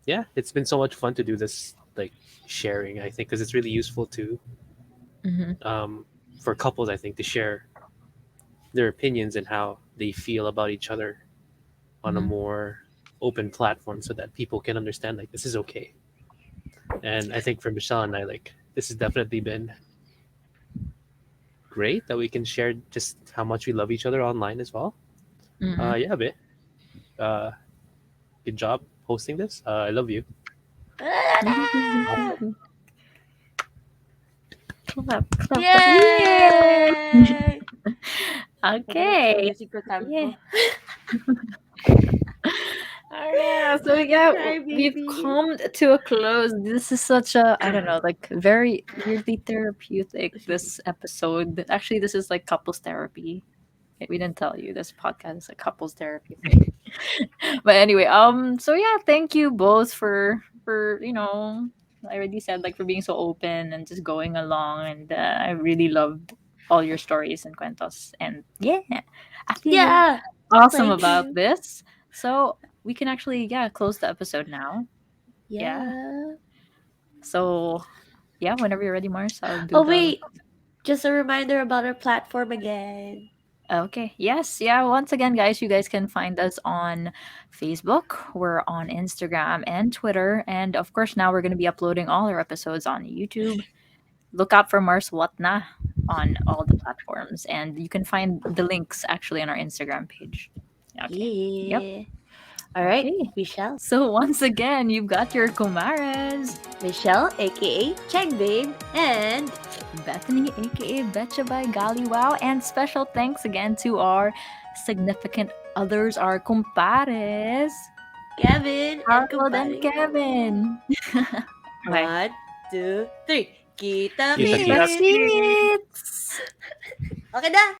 yeah, it's been so much fun to do this like sharing. I think because it's really useful to Mhm. um, for couples. I think to share their opinions and how they feel about each other on a Mhm. more open platform, so that people can understand like this is okay. And I think for Michelle and I, like this has definitely been great that we can share just how much we love each other online as well. Mhm. Yeah, babe. Uh, good job hosting this. I love you. Ah! Clap, clap, clap. Yeah. Yay! Okay. Music ko Yeah. tempo. Oh yeah, so yeah, Cry we've baby. come to a close. This is such a, I don't know, like very weirdly therapeutic this episode. Actually, this is like couples therapy. Okay, we didn't tell you this podcast is a couples therapy thing. But anyway, so yeah, thank you both for I already said, like, for being so open and just going along, and I really loved all your stories and cuentos, and yeah, I feel Yeah. awesome Thank about you. this. So we can actually, yeah, close the episode now. Yeah. Yeah. So yeah, whenever you're ready, Mars, I'll do Oh the. wait, just a reminder about our platform again. Okay. Yes. Yeah. Once again, guys, you guys can find us on Facebook. We're on Instagram and Twitter. And of course, now we're going to be uploading all our episodes on YouTube. Look out for Mars Watna on all the platforms. And you can find the links actually on our Instagram page. Okay. Yep. Yeah. All right, Okay. Michelle. So once again, you've got your Kumaras, Michelle, aka Chengbabe, and Bethany, aka Betcha by Golly Wow, and special thanks again to our significant others, our compares, Kevin and Harold and Kumpading. Kevin. Okay. 1, 2, 3. Kita Kita Kita Kita kits. meets. kits. kits! Okay na.